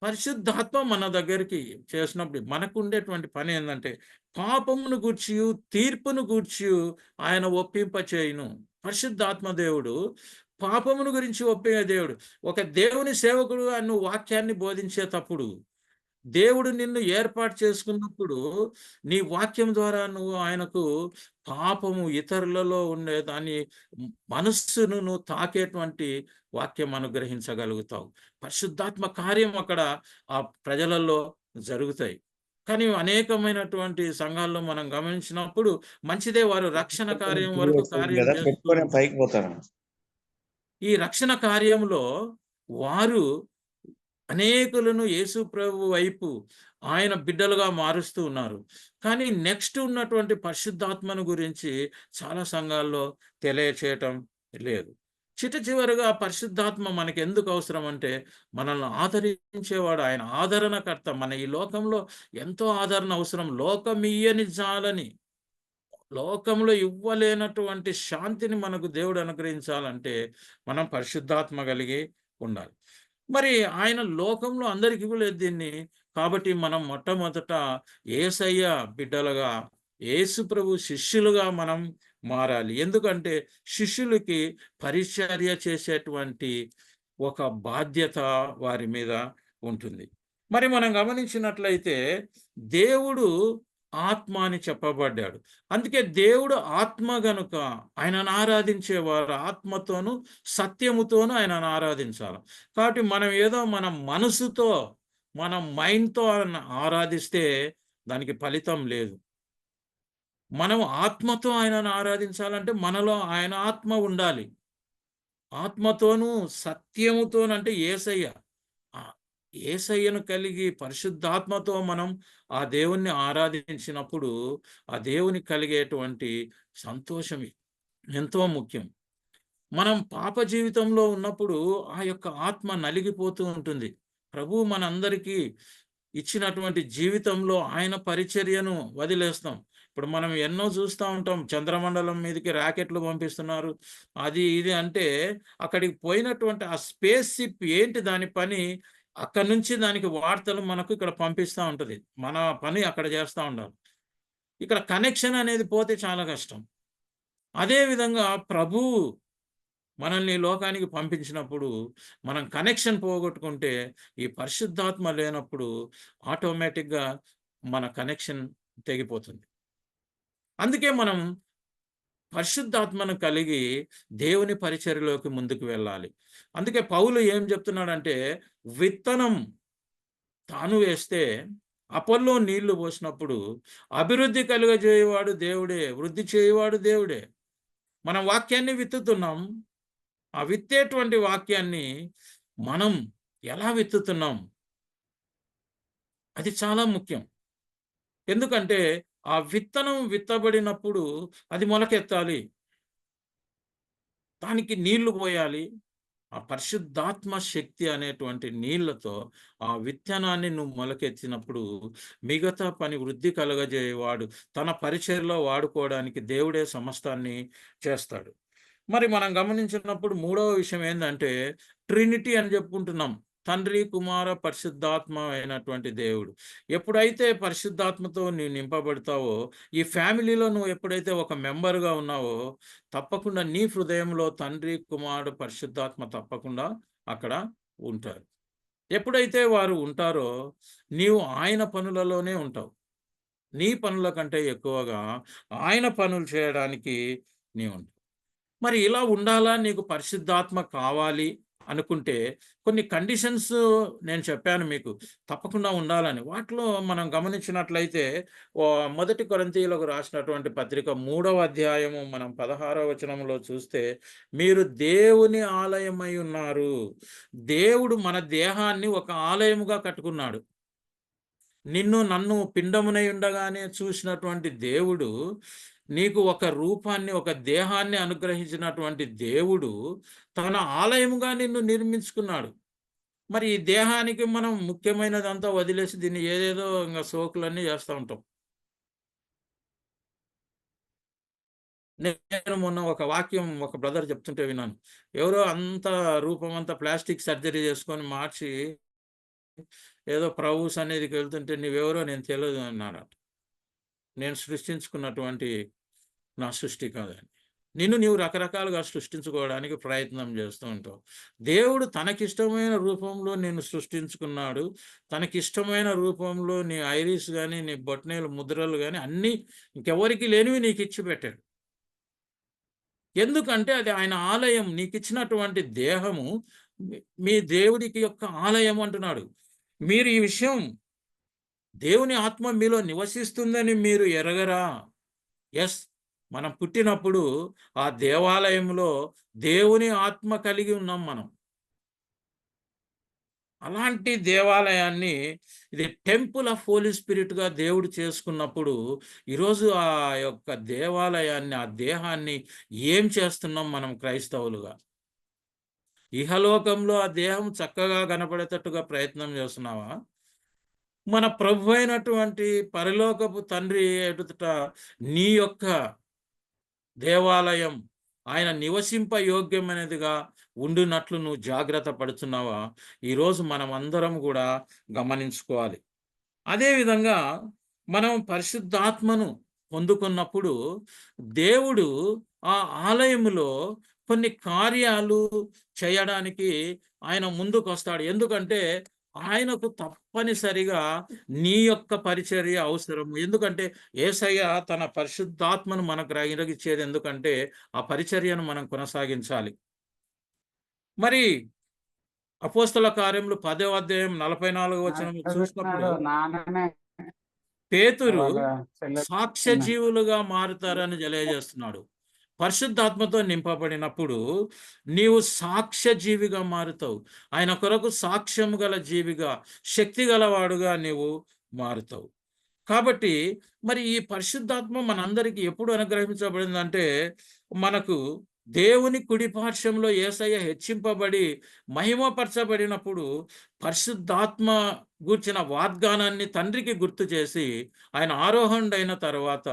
పరిశుద్ధాత్మ మన దగ్గరికి చేసినప్పుడు మనకుండేటువంటి పనేందంటే, పాపమును గూర్చియు, తీర్పును గూర్చియు ఆయన ఒప్పింపచేయును. పరిశుద్ధాత్మ దేవుడు పాపమును గురించి ఒప్పించే దేవుడు. ఒక దేవుని సేవకుడుగా నువ్వు వాక్యాన్ని బోధించేతప్పుడు, దేవుడు నిన్ను ఏర్పాటు చేసుకున్నప్పుడు, నీ వాక్యం ద్వారా నువ్వు ఆయనకు పాపము ఇతరులలో ఉండే దాన్ని మనస్సును నువ్వు తాకేటువంటి వాక్యం అనుగ్రహించగలుగుతావు. పరిశుద్ధాత్మ కార్యం అక్కడ ఆ ప్రజలలో జరుగుతాయి. కానీ అనేకమైనటువంటి సంఘాల్లో మనం గమనించినప్పుడు మంచిదే, వారు రక్షణ కార్యం వరకు కార్యం కదా చేస్తూ పెట్టుకొని ఉంటారు. పైకి పోతాను. ఈ రక్షణ కార్యంలో వారు అనేకులను యేసు ప్రభు వైపు ఆయన బిడ్డలుగా మారుస్తూ ఉన్నారు. కానీ నెక్స్ట్ ఉన్నటువంటి పరిశుద్ధాత్మను గురించి చాలా సంఘాల్లో తెలియచేయటం లేదు. చిట్టచివరగా పరిశుద్ధాత్మ మనకెందుకు అవసరం అంటే, మనల్ని ఆదరించేవాడు ఆయన, ఆదరణకర్త. మన ఈ లోకంలో ఎంతో ఆదరణ అవసరం. లోకమియ్యని జాలని, లోకంలో ఇవ్వలేనటువంటి శాంతిని మనకు దేవుడు అనుగ్రహించాలంటే మనం పరిశుద్ధాత్మ కలిగి ఉండాలి. మరి ఆయన లోకంలో అందరికి ఇవ్వలేదు దీన్ని. కాబట్టి మనం మొట్టమొదట యేసయ్య బిడ్డలుగా, యేసు ప్రభు శిష్యులుగా మనం మారాలి. ఎందుకంటే శిష్యులకి పరిచర్య చేసేటువంటి ఒక బాధ్యత వారి మీద ఉంటుంది. మరి మనం గమనించినట్లయితే దేవుడు ఆత్మ అని చెప్పబడ్డాడు. అందుకే దేవుడు ఆత్మ గనుక ఆయనను ఆరాధించేవారు ఆత్మతోను, సత్యముతోను ఆయనను ఆరాధించాలి. కాబట్టి మనం ఏదో మన మనసుతో, మన మైండ్‌తో ఆరాధిస్తే దానికి ఫలితం లేదు. మనం ఆత్మతో ఆయనను ఆరాధించాలంటే మనలో ఆయన ఆత్మ ఉండాలి. ఆత్మతోనూ, సత్యముతోను అంటే యేసయ్య. ఆ! యేసయ్యను కలిగి పరిశుద్ధాత్మతో మనం ఆ దేవుణ్ణి ఆరాధించినప్పుడు, ఆ దేవునికి కలిగేటువంటి సంతోషం ఎంతో ముఖ్యం. మనం పాప జీవితంలో ఉన్నప్పుడు ఆ యొక్క ఆత్మ నలిగిపోతూ ఉంటుంది. ప్రభువు మనందరికీ ఇచ్చినటువంటి జీవితంలో ఆయన పరిచర్యను వదిలేస్తాం. ఇప్పుడు మనం ఎన్నో చూస్తా ఉంటాం. చంద్రమండలం మీదకి రాకెట్లు పంపిస్తున్నారు. అది ఇది అంటే అక్కడికి పోయినటువంటి ఆ స్పేస్ షిప్ ఏంటి దాని పని, అక్కడి నుంచి దానికి వార్తలు మనకు ఇక్కడ పంపిస్తా ఉంటది. మన పని అక్కడ చేస్తా ఉండాలి. ఇక్కడ కనెక్షన్ అనేది పోతే చాలా కష్టం. అదే విధంగా ప్రభువు మనల్ని ఈ లోకానికి పంపించినప్పుడు మనం కనెక్షన్ పోగొట్టుకుంటే, ఈ పరిశుద్ధాత్మ లేనప్పుడు ఆటోమేటిక్‌గా మన కనెక్షన్ తెగిపోతుంది. అందుకే మనం పరిశుద్ధాత్మను కలిగి దేవుని పరిచర్యలోకి ముందుకు వెళ్ళాలి. అందుకే పౌలు ఏం చెప్తున్నాడంటే, విత్తనం తాను వేస్తే అపొల్లో నీళ్లు పోసినప్పుడు అభివృద్ధి కలుగజేయువాడు దేవుడే, వృద్ధి చేయువాడు దేవుడే. మనం వాక్యాన్ని విత్తుతున్నాం. ఆ విత్తేటువంటి వాక్యాన్ని మనం ఎలా విత్తుతున్నాం? అది చాలా ముఖ్యం. ఎందుకంటే ఆ విత్తనం విత్తబడినప్పుడు అది మొలకెత్తాలి. దానికి నీళ్లు పోయాలి. ఆ పరిశుద్ధాత్మ శక్తి అనేటువంటి నీళ్లతో ఆ విత్తనాన్ని నువ్వు మొలకెత్తినప్పుడు మిగతా పని వృద్ధి కలుగజేయవాడు తన పరిచర్యలో వాడుకోవడానికి దేవుడే సమస్తాన్ని చేస్తాడు. మరి మనం గమనించినప్పుడు మూడవ విషయం ఏందంటే ట్రినిటీ అని చెప్పుకుంటున్నాం. తండ్రి, కుమార, పరిశుద్ధాత్మ అయినటువంటి దేవుడు. ఎప్పుడైతే పరిశుద్ధాత్మతో నీవు నింపబడతావో, ఈ ఫ్యామిలీలో నువ్వు ఎప్పుడైతే ఒక మెంబర్‌గా ఉన్నావో, తప్పకుండా నీ హృదయంలో తండ్రి, కుమారుడు, పరిశుద్ధాత్మ తప్పకుండా అక్కడ ఉంటారు. ఎప్పుడైతే వారు ఉంటారో, నీవు ఆయన పనులలోనే ఉంటావు. నీ పనుల కంటే ఎక్కువగా ఆయన పనులు చేయడానికి నీవుంటావు. మరి ఇలా ఉండాలా, నీకు పరిశుద్ధాత్మ కావాలి అనుకుంటే, కొన్ని కండిషన్స్ నేను చెప్పాను మీకు. తప్పకుండా ఉండాలని. వాటిలో మనం గమనించినట్లయితే మొదటి కొరింథీయులకు రాసినటువంటి పత్రిక 3వ అధ్యాయము మనం 16వ వచనంలో చూస్తే, మీరు దేవుని ఆలయమై ఉన్నారు. దేవుడు మన దేహాన్ని ఒక ఆలయముగా కట్టుకున్నాడు. నిన్ను నన్ను పిండమునై ఉండగానే చూసినటువంటి దేవుడు, నీకు ఒక రూపాన్ని, ఒక దేహాన్ని అనుగ్రహించినటువంటి దేవుడు, తన ఆలయముగా నిన్ను నిర్మించుకున్నాడు. మరి ఈ దేహానికి మనం ముఖ్యమైనదంతా వదిలేసి దీన్ని ఏదేదో ఇంగ సోకులన్నీ చేస్తా ఉంటాం. నేను మొన్న ఒక వాక్యం ఒక బ్రదర్ చెప్తుంటే విన్నాను. ఎవరో అంత రూపం అంతా ప్లాస్టిక్ సర్జరీ చేసుకొని మార్చి, ఏదో ప్రభు సన్నిధికి వెళ్తుంటే "నీవెవరో నేను తెలీదు" అన్నాడట. నేను సృష్టించుకున్నటువంటి నా సృష్టి కాదని. నిన్ను నీవు రకరకాలుగా సృష్టించుకోవడానికి ప్రయత్నం చేస్తూ ఉంటావు. దేవుడు తనకిష్టమైన రూపంలో నిన్ను సృష్టించుకున్నాడు. తనకిష్టమైన రూపంలో నీ ఐరిస్ గాని, నీ బొటనవేలు ముద్రలు గాని అన్నీ ఇంకెవరికీ లేనివి నీకిచ్చి పెట్టాడు. ఎందుకంటే అది ఆయన ఆలయం. నీకిచ్చినటువంటి దేహము మీ దేవుడికి యొక్క ఆలయం అంటున్నాడు. మీరు ఈ విషయం దేవుని ఆత్మ మీలో నివసిస్తుందని మీరు ఎరగరా? యెస్. మనం పుట్టినప్పుడు ఆ దేవాలయంలో దేవుని ఆత్మ కలిగి ఉన్నాం మనం. అలాంటి దేవాలయాన్ని ఇది టెంపుల్ ఆఫ్ హోలీ స్పిరిట్‌గా దేవుడు చేసుకున్నప్పుడు, ఈరోజు ఆ యొక్క దేవాలయాన్ని, ఆ దేహాన్ని ఏం చేస్తున్నాం మనం క్రైస్తవులుగా? ఇహలోకంలో ఆ దేహం చక్కగా కనపడేటట్టుగా ప్రయత్నం చేస్తున్నావా? మన ప్రభువైనటువంటి పరలోకపు తండ్రి ఎదుట నీ యొక్క దేవాలయం ఆయన నివసింప యోగ్యమైనదిగా ఉండునట్లు నువ్వు జాగ్రత్త పడుతున్నావా? ఈరోజు మనమందరం గూడా గమనించుకోవాలి. అదే విధంగా మనం పరిశుద్ధాత్మను పొందుకున్నప్పుడు దేవుడు ఆ ఆలయములో కొన్ని కార్యాలు చేయడానికి ఆయన ముందుకొస్తాడు. ఎందుకంటే ఆయనకు తప్పనిసరిగా నీ యొక్క పరిచర్య అవసరం. ఎందుకంటే యేసయ్య తన పరిశుద్ధాత్మను మనకు గ్రహించేది ఎందుకంటే ఆ పరిచర్యను మనం కొనసాగించాలి. మరి అపోస్తల కార్యములు 10వ అధ్యాయం 44వ వచనం చూసినప్పుడు చెప్తున్నాడు నాన్ననే పేతురు వాళ్ళ చెల్లె సాక్ష్య జీవులుగా మారుతారని తెలియజేస్తున్నాడు. పరిశుద్ధాత్మతో నింపబడినప్పుడు నీవు సాక్ష్య జీవిగా మారుతావు. ఆయన కొరకు సాక్ష్యం గల జీవిగా, శక్తి గలవాడుగా నీవు మారుతావు. కాబట్టి మరి ఈ పరిశుద్ధాత్మ మనందరికీ ఎప్పుడు అనుగ్రహించబడిందంటే, మనకు దేవుని కుడి పార్శ్వంలో యేసయ్య హెచ్చింపబడి మహిమపరచబడినప్పుడు పరిశుద్ధాత్మ గూర్చిన వాగ్దానాన్ని తండ్రికి గుర్తు చేసి ఆయన ఆరోహణుడైన తర్వాత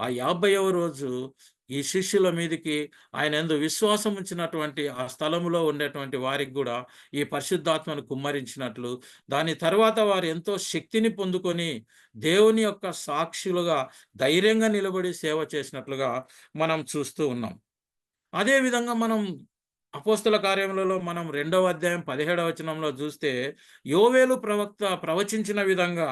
ఆ 50వ రోజు ఈ శిష్యుల మీదికి ఆయన యందు విశ్వాసం ఉంచినటువంటి ఆ స్థలములో ఉండేటువంటి వారికి కూడా ఈ పరిశుద్ధాత్మను కుమ్మరించినట్లు, దాని తర్వాత వారు ఎంతో శక్తిని పొందుకొని దేవుని యొక్క సాక్షులుగా ధైర్యంగా నిలబడి సేవ చేసినట్లుగా మనం చూస్తూ ఉన్నాం. అదే విధంగా మనం అపోస్తల కార్యములలో మనం 2వ అధ్యాయం 17వ వచనంలో చూస్తే యోవేలు ప్రవక్త ప్రవచించిన విధంగా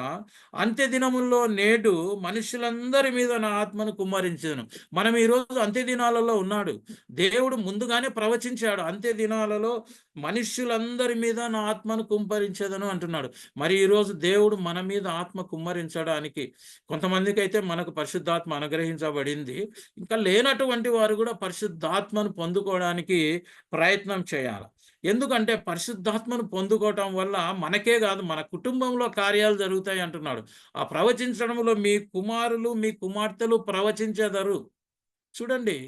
అంత్య దినముల్లో నేడు మనుషులందరి మీద నా ఆత్మను కుమ్మరించెను. మనం ఈరోజు అంత్య దినాలలో ఉన్నాడు. దేవుడు ముందుగానే ప్రవచించాడు, అంత్య దినాలలో మనుష్యులందరి మీద నా ఆత్మను కుమ్మరించేదను అంటున్నాడు. మరి ఈరోజు దేవుడు మన మీద ఆత్మ కుమ్మరించడానికి కొంతమందికి అయితే మనకు పరిశుద్ధాత్మ అనుగ్రహించబడింది. ఇంకా లేనటువంటి వారు కూడా పరిశుద్ధాత్మను పొందుకోవడానికి ప్రయత్నం చేయాలి. ఎందుకంటే పరిశుద్ధాత్మను పొందుకోవటం వల్ల మనకే కాదు మన కుటుంబంలో కార్యాలు జరుగుతాయి అంటున్నాడు. ఆ ప్రవచించడంలో మీ కుమారులు మీ కుమార్తెలు ప్రవచించెదరు. చూడండి,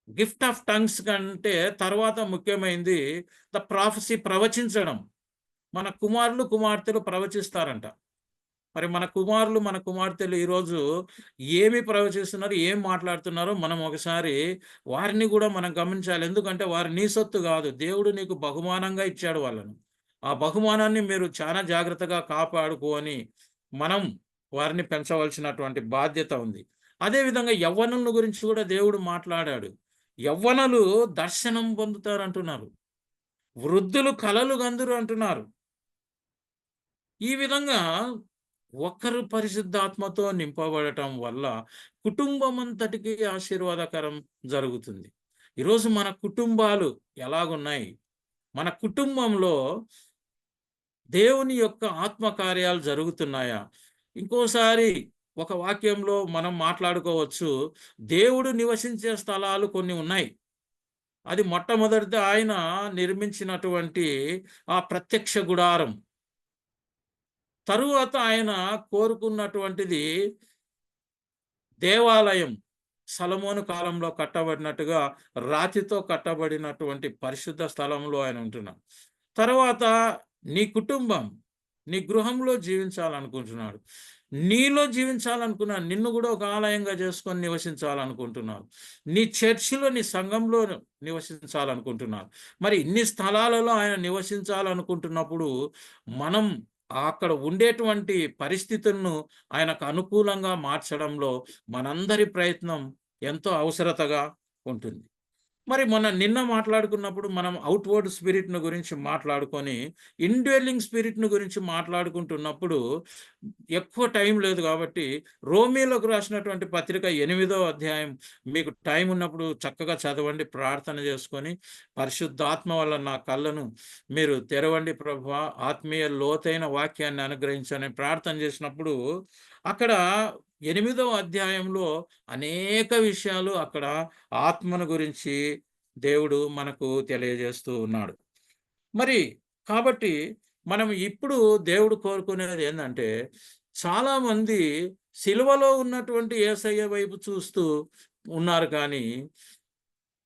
గిఫ్ట్ ఆఫ్ టంగ్స్ కంటే తర్వాత ముఖ్యమైనది ద ప్రాఫెసీ, ప్రవచించడం. మన కుమారులు కుమార్తెలు ప్రవచిస్తారంట. మరి మన కుమారులు మన కుమార్తెలు ఈరోజు ఏమి ప్రవచిస్తున్నారు, ఏం మాట్లాడుతున్నారో మనం ఒకసారి వారిని కూడా మనం గమనించాలి. ఎందుకంటే వారు నీ సొత్తు కాదు, దేవుడు నీకు బహుమానంగా ఇచ్చాడు వాళ్ళను. ఆ బహుమానాన్ని మీరు చాలా జాగ్రత్తగా కాపాడుకొని మనం వారిని పెంచవలసినటువంటి బాధ్యత ఉంది. అదేవిధంగా యవ్వనుల గురించి కూడా దేవుడు మాట్లాడాడు. యవ్వనులు దర్శనం పొందుతారంటున్నారు, వృద్ధులు కలలు గందురు అంటున్నారు. ఈ విధంగా ఒకరు పరిశుద్ధాత్మతో నింపబడటం వల్ల కుటుంబం అంతటికి ఆశీర్వాదకరం జరుగుతుంది. ఈరోజు మన కుటుంబాలు ఎలాగున్నాయి? మన కుటుంబంలో దేవుని యొక్క ఆత్మకార్యాలు జరుగుతున్నాయా? ఇంకోసారి ఒక వాక్యంలో మనం మాట్లాడుకోవచ్చు, దేవుడు నివసించే స్థలాలు కొన్ని ఉన్నాయి. అది మొట్టమొదటిది ఆయన నిర్మించినటువంటి ఆ ప్రత్యక్ష గుడారం. తరువాత ఆయన కోరుకున్నటువంటిది దేవాలయం. సొలొమోను కాలంలో కట్టబడినట్టుగా రాతితో కట్టబడినటువంటి పరిశుద్ధ స్థలంలో ఆయన ఉంటున్నాడు. తర్వాత నీ కుటుంబం, నీ గృహంలో జీవించాలనుకుంటున్నాడు. నీలో జీవించాలనుకున్నాడు, నిన్ను కూడా ఒక ఆలయంగా చేసుకొని నివసించాలనుకుంటున్నాడు. నీ చర్చిలో, నీ సంఘంలో నివసించాలనుకుంటున్నాడు. మరి ఇన్ని స్థలాలలో ఆయన నివసించాలనుకుంటున్నప్పుడు మనం అక్కడ ఉండేటువంటి పరిస్థితులను ఆయనకు అనుకూలంగా మార్చడంలో మనందరి ప్రయత్నం ఎంతో అవసరతగా ఉంటుంది. మరి నిన్న మాట్లాడుకున్నప్పుడు మనం అవుట్వర్డ్ స్పిరిట్‌ను గురించి మాట్లాడుకొని, ఇండ్వెల్లింగ్ స్పిరిట్‌ను గురించి మాట్లాడుకుంటున్నప్పుడు ఎక్కువ టైం లేదు కాబట్టి రోమీయులకు రాసినటువంటి పత్రిక 8వ అధ్యాయం మీకు టైం ఉన్నప్పుడు చక్కగా చదవండి, ప్రార్థన చేసుకొని పరిశుద్ధాత్మ వల్ల నా కళ్ళను మీరు తెరవండి ప్రభువా, ఆత్మీయ లోతైన వాక్యాన్ని అనుగ్రహించని ప్రార్థన చేసినప్పుడు అక్కడ 8వ అధ్యాయంలో అనేక విషయాలు అక్కడ ఆత్మను గురించి దేవుడు మనకు తెలియజేస్తూ ఉన్నాడు. మరి కాబట్టి మనం ఇప్పుడు దేవుడు కోరుకునేది ఏందంటే, చాలామంది సిలువలో ఉన్నటువంటి యేసయ్య వైపు చూస్తూ ఉన్నారు కానీ,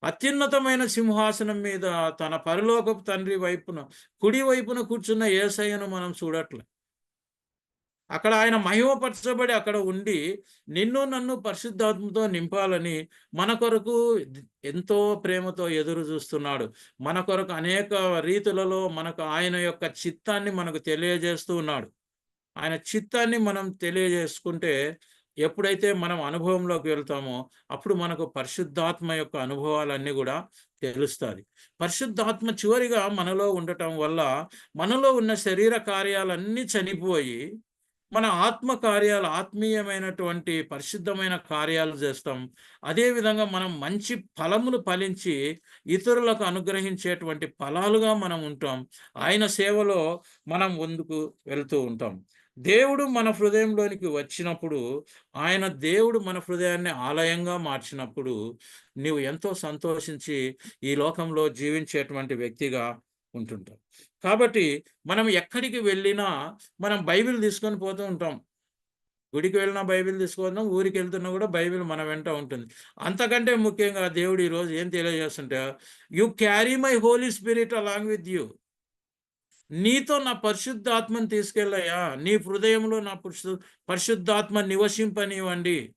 అత్యున్నతమైన సింహాసనం మీద తన పరలోకపు తండ్రి వైపున కుడి వైపున కూర్చున్న యేసయ్యను మనం చూడట్లే. అక్కడ ఆయన మహిమపరచబడి అక్కడ ఉండి నిన్ను నన్ను పరిశుద్ధాత్మతో నింపాలని మన కొరకు ఎంతో ప్రేమతో ఎదురు చూస్తున్నాడు. మన కొరకు అనేక రీతులలో మనకు ఆయన యొక్క చిత్తాన్ని మనకు తెలియజేస్తూ ఉన్నాడు. ఆయన చిత్తాన్ని మనం తెలియజేసుకుంటే ఎప్పుడైతే మనం అనుభవంలోకి వెళ్తామో, అప్పుడు మనకు పరిశుద్ధాత్మ యొక్క అనుభవాలన్నీ గూడా తెలుస్తాది. పరిశుద్ధాత్మ చివరిగా మనలో ఉండటం వల్ల, మనలో ఉన్న శరీర కార్యాలన్నీ చనిపోయి, మన ఆత్మ కార్యాలు, ఆత్మీయమైనటువంటి పరిశుద్ధమైన కార్యాలు చేస్తాం. అదే విధంగా మనం మంచి ఫలములు ఫలించి, ఇతరులకు అనుగ్రహించేటువంటి ఫలాలుగా మనం ఉంటాం. ఆయన సేవలో మనం ముందుకు వెళ్తూ ఉంటాం. దేవుడు మన హృదయంలోనికి వచ్చినప్పుడు, దేవుడు మన హృదయాన్ని ఆలయంగా మార్చినప్పుడు, నీవు ఎంతో సంతోషించి ఈ లోకంలో జీవించేటువంటి వ్యక్తిగా ఉంటుంటావు. కాబట్టి మనం ఎక్కడికి వెళ్ళినా మనం బైబిల్ తీసుకొని పోతూ ఉంటాం. గుడికి వెళ్ళినా బైబిల్ తీసుకుపోతాం, ఊరికెళ్తున్నా కూడా బైబిల్ మన వెంట ఉంటుంది. అంతకంటే ముఖ్యంగా దేవుడు ఈరోజు ఏం తెలియజేస్తుంటే, you carry my holy spirit along with you. నీతో నా పరిశుద్ధాత్మను తీసుకెళ్ళయ్యా. నీ హృదయంలో నా పరిశుద్ధాత్మ నివసింపనివ్వండి.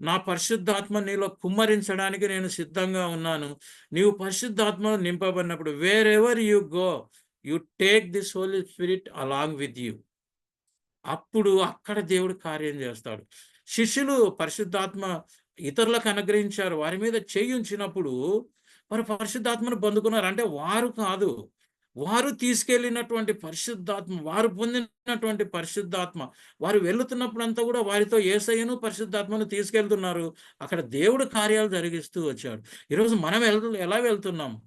నా పరిశుద్ధాత్మ నీలో కుమ్మరించడానికి నేను సిద్ధంగా ఉన్నాను. నీవు పరిశుద్ధాత్మలో నింపబడినప్పుడు wherever you go, you take this holy spirit along with you. అప్పుడు అక్కడ దేవుడు కార్యం చేస్తాడు. శిష్యులు పరిశుద్ధాత్మ ఇతరులకు అనుగ్రహించారు. వారి మీద చేయుంచినప్పుడు వారు పరిశుద్ధాత్మను పొందుకున్నారు. అంటే వారు కాదు, వారు తీసుకెళ్ళినటువంటి పరిశుద్ధాత్మ, వారు పొందినటువంటి పరిశుద్ధాత్మ, వారు వెళుతున్నప్పుడంతా కూడా వారితో యేసయ్యను పరిశుద్ధాత్మను తీసుకెళ్తున్నారు. అక్కడ దేవుడు కార్యాలు జరిగిస్తూ వచ్చాడు. ఈరోజు మనం ఎలా వెళ్తున్నాం?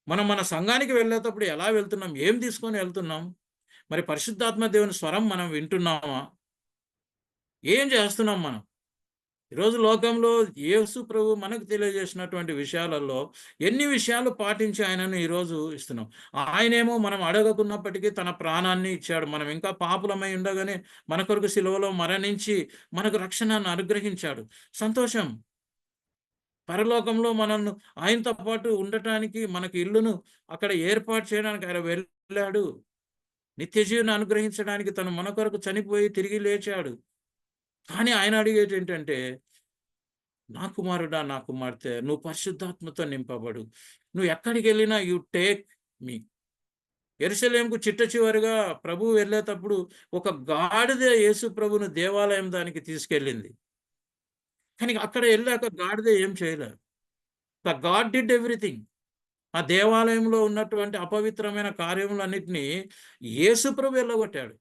మనం మన సంఘానికి వెళ్ళేటప్పుడు ఎలా వెళ్తున్నాం? ఏం తీసుకొని వెళ్తున్నాం? మరి పరిశుద్ధాత్మ దేవుని స్వరం మనం వింటున్నామా? ఏం చేస్తున్నాం మనం? ఈరోజు లోకంలో యేసు ప్రభు మనకు తెలియజేసినటువంటి విషయాలలో ఎన్ని విషయాలు పాటించి ఆయనను ఈరోజు ఇస్తున్నాం. ఆయనేమో మనం అడగకున్నప్పటికీ తన ప్రాణాన్ని ఇచ్చాడు. మనం ఇంకా పాపులమై ఉండగానే మన కొరకు సిలువలో మరణించి మనకు రక్షణను అనుగ్రహించాడు. సంతోషం. పరలోకంలో మనల్ని ఆయనతో పాటు ఉండటానికి మనకు ఇల్లును అక్కడ ఏర్పాటు చేయడానికి ఆయన వెళ్ళాడు. నిత్య జీవన అనుగ్రహించడానికి తను మన కొరకు చనిపోయి తిరిగి లేచాడు. కానీ ఆయన అడిగేది ఏంటంటే, నా కుమారుడా, నా కుమార్తె, నువ్వు పరిశుద్ధాత్మతో నింపబడు. నువ్వు ఎక్కడికెళ్ళినా యూ టేక్ మీ. యెరూషలేముకు చిట్ట చివరిగా ప్రభువు వెళ్ళేటప్పుడు ఒక గాడిద యేసు ప్రభువును దేవాలయం దానికి తీసుకెళ్ళింది. కానీ అక్కడ వెళ్ళాక గాడిద ఏం చేయలే. The God did everything. ఆ దేవాలయంలో ఉన్నటువంటి అపవిత్రమైన కార్యములన్నిటిని యేసు ప్రభు ఎల్లగొట్టాడు.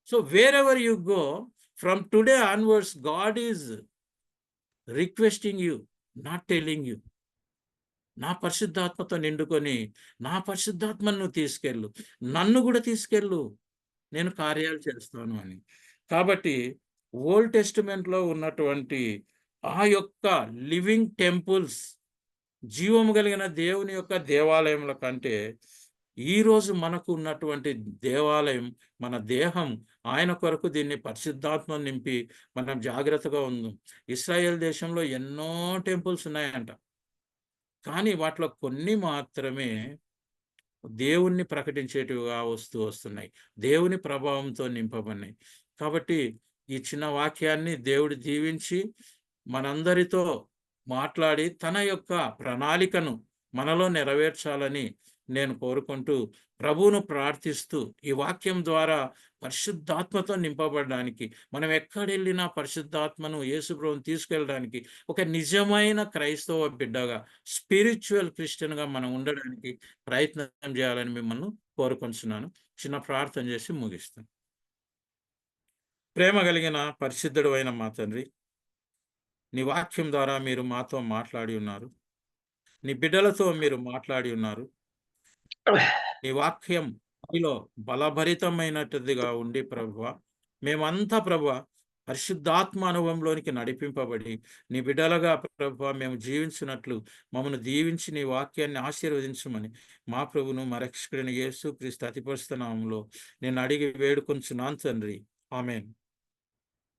So wherever you go, from today onwards God is requesting you, not telling you. నా పరిశుద్ధాత్మతో నిండుకొని, నా పరిశుద్ధాత్మను నువ్వు తీసుకెళ్ళు. నన్ను కూడా తీసుకెళ్ళు. నేను కార్యాలు చేస్తాను అని. కాబట్టి ఓల్డ్ టెస్టిమెంట్‌లో ఉన్నటువంటి ఆ యొక్క లివింగ్ టెంపుల్స్, జీవము కలిగిన దేవుని యొక్క దేవాలయముల కంటే, ఈరోజు మనకు ఉన్నటువంటి దేవాలయం, మన దేహం, ఆయన కొరకు దీన్ని పరిశుద్ధాత్మ నింపి మనం జాగ్రత్తగా ఉందాం. ఇశ్రాయేల్ దేశంలో ఎన్నో టెంపుల్స్ ఉన్నాయంట. కానీ వాటిలో కొన్ని మాత్రమే దేవుణ్ణి ప్రకటించేటివిగా వస్తున్నాయి. దేవుని ప్రభావంతో నింపబడినాయి. కాబట్టి ఈ చిన్న వాక్యాన్ని దేవుడు దీవించి మనందరితో మాట్లాడి తన యొక్క ప్రణాళికను మనలో నెరవేర్చాలని నేను కోరుకుంటూ, ప్రభువును ప్రార్థిస్తూ, ఈ వాక్యం ద్వారా పరిశుద్ధాత్మతో నింపబడడానికి, మనం ఎక్కడెళ్ళినా పరిశుద్ధాత్మను యేసుప్రభువుని తీసుకెళ్ళడానికి, ఒక నిజమైన క్రైస్తవ బిడ్డగా, స్పిరిచ్యువల్ క్రిస్టియన్‌గా మనం ఉండడానికి ప్రయత్నం చేయాలని మిమ్మల్ని కోరుకొంచున్నాను. చిన్న ప్రార్థన చేసి ముగిస్తాను. ప్రేమ కలిగిన పరిశుద్ధుడు అయిన మా తండ్రి, నీ వాక్యం ద్వారా మీరు మాతో మాట్లాడి ఉన్నారు. నీ బిడ్డలతో మీరు మాట్లాడి ఉన్నారు. నీ వాక్యం నీలో బలభరితమైనట్టుదిగా ఉండి ప్రభువా, మేమంతా ప్రభువా పరిశుద్ధాత్మ అనుభవంలోనికి నడిపింపబడి నీ బిడ్డలుగా ప్రభువా మేము జీవించినట్లు మమ్మల్ని దీవించి నీ వాక్యాన్ని ఆశీర్వదించమని మా ప్రభును మా రక్షకుడైన యేసుక్రీస్తు అతి పరిశుద్ధ నామములో నేను అడిగి వేడుకొంచున్నాను తండ్రి. ఆమేన్.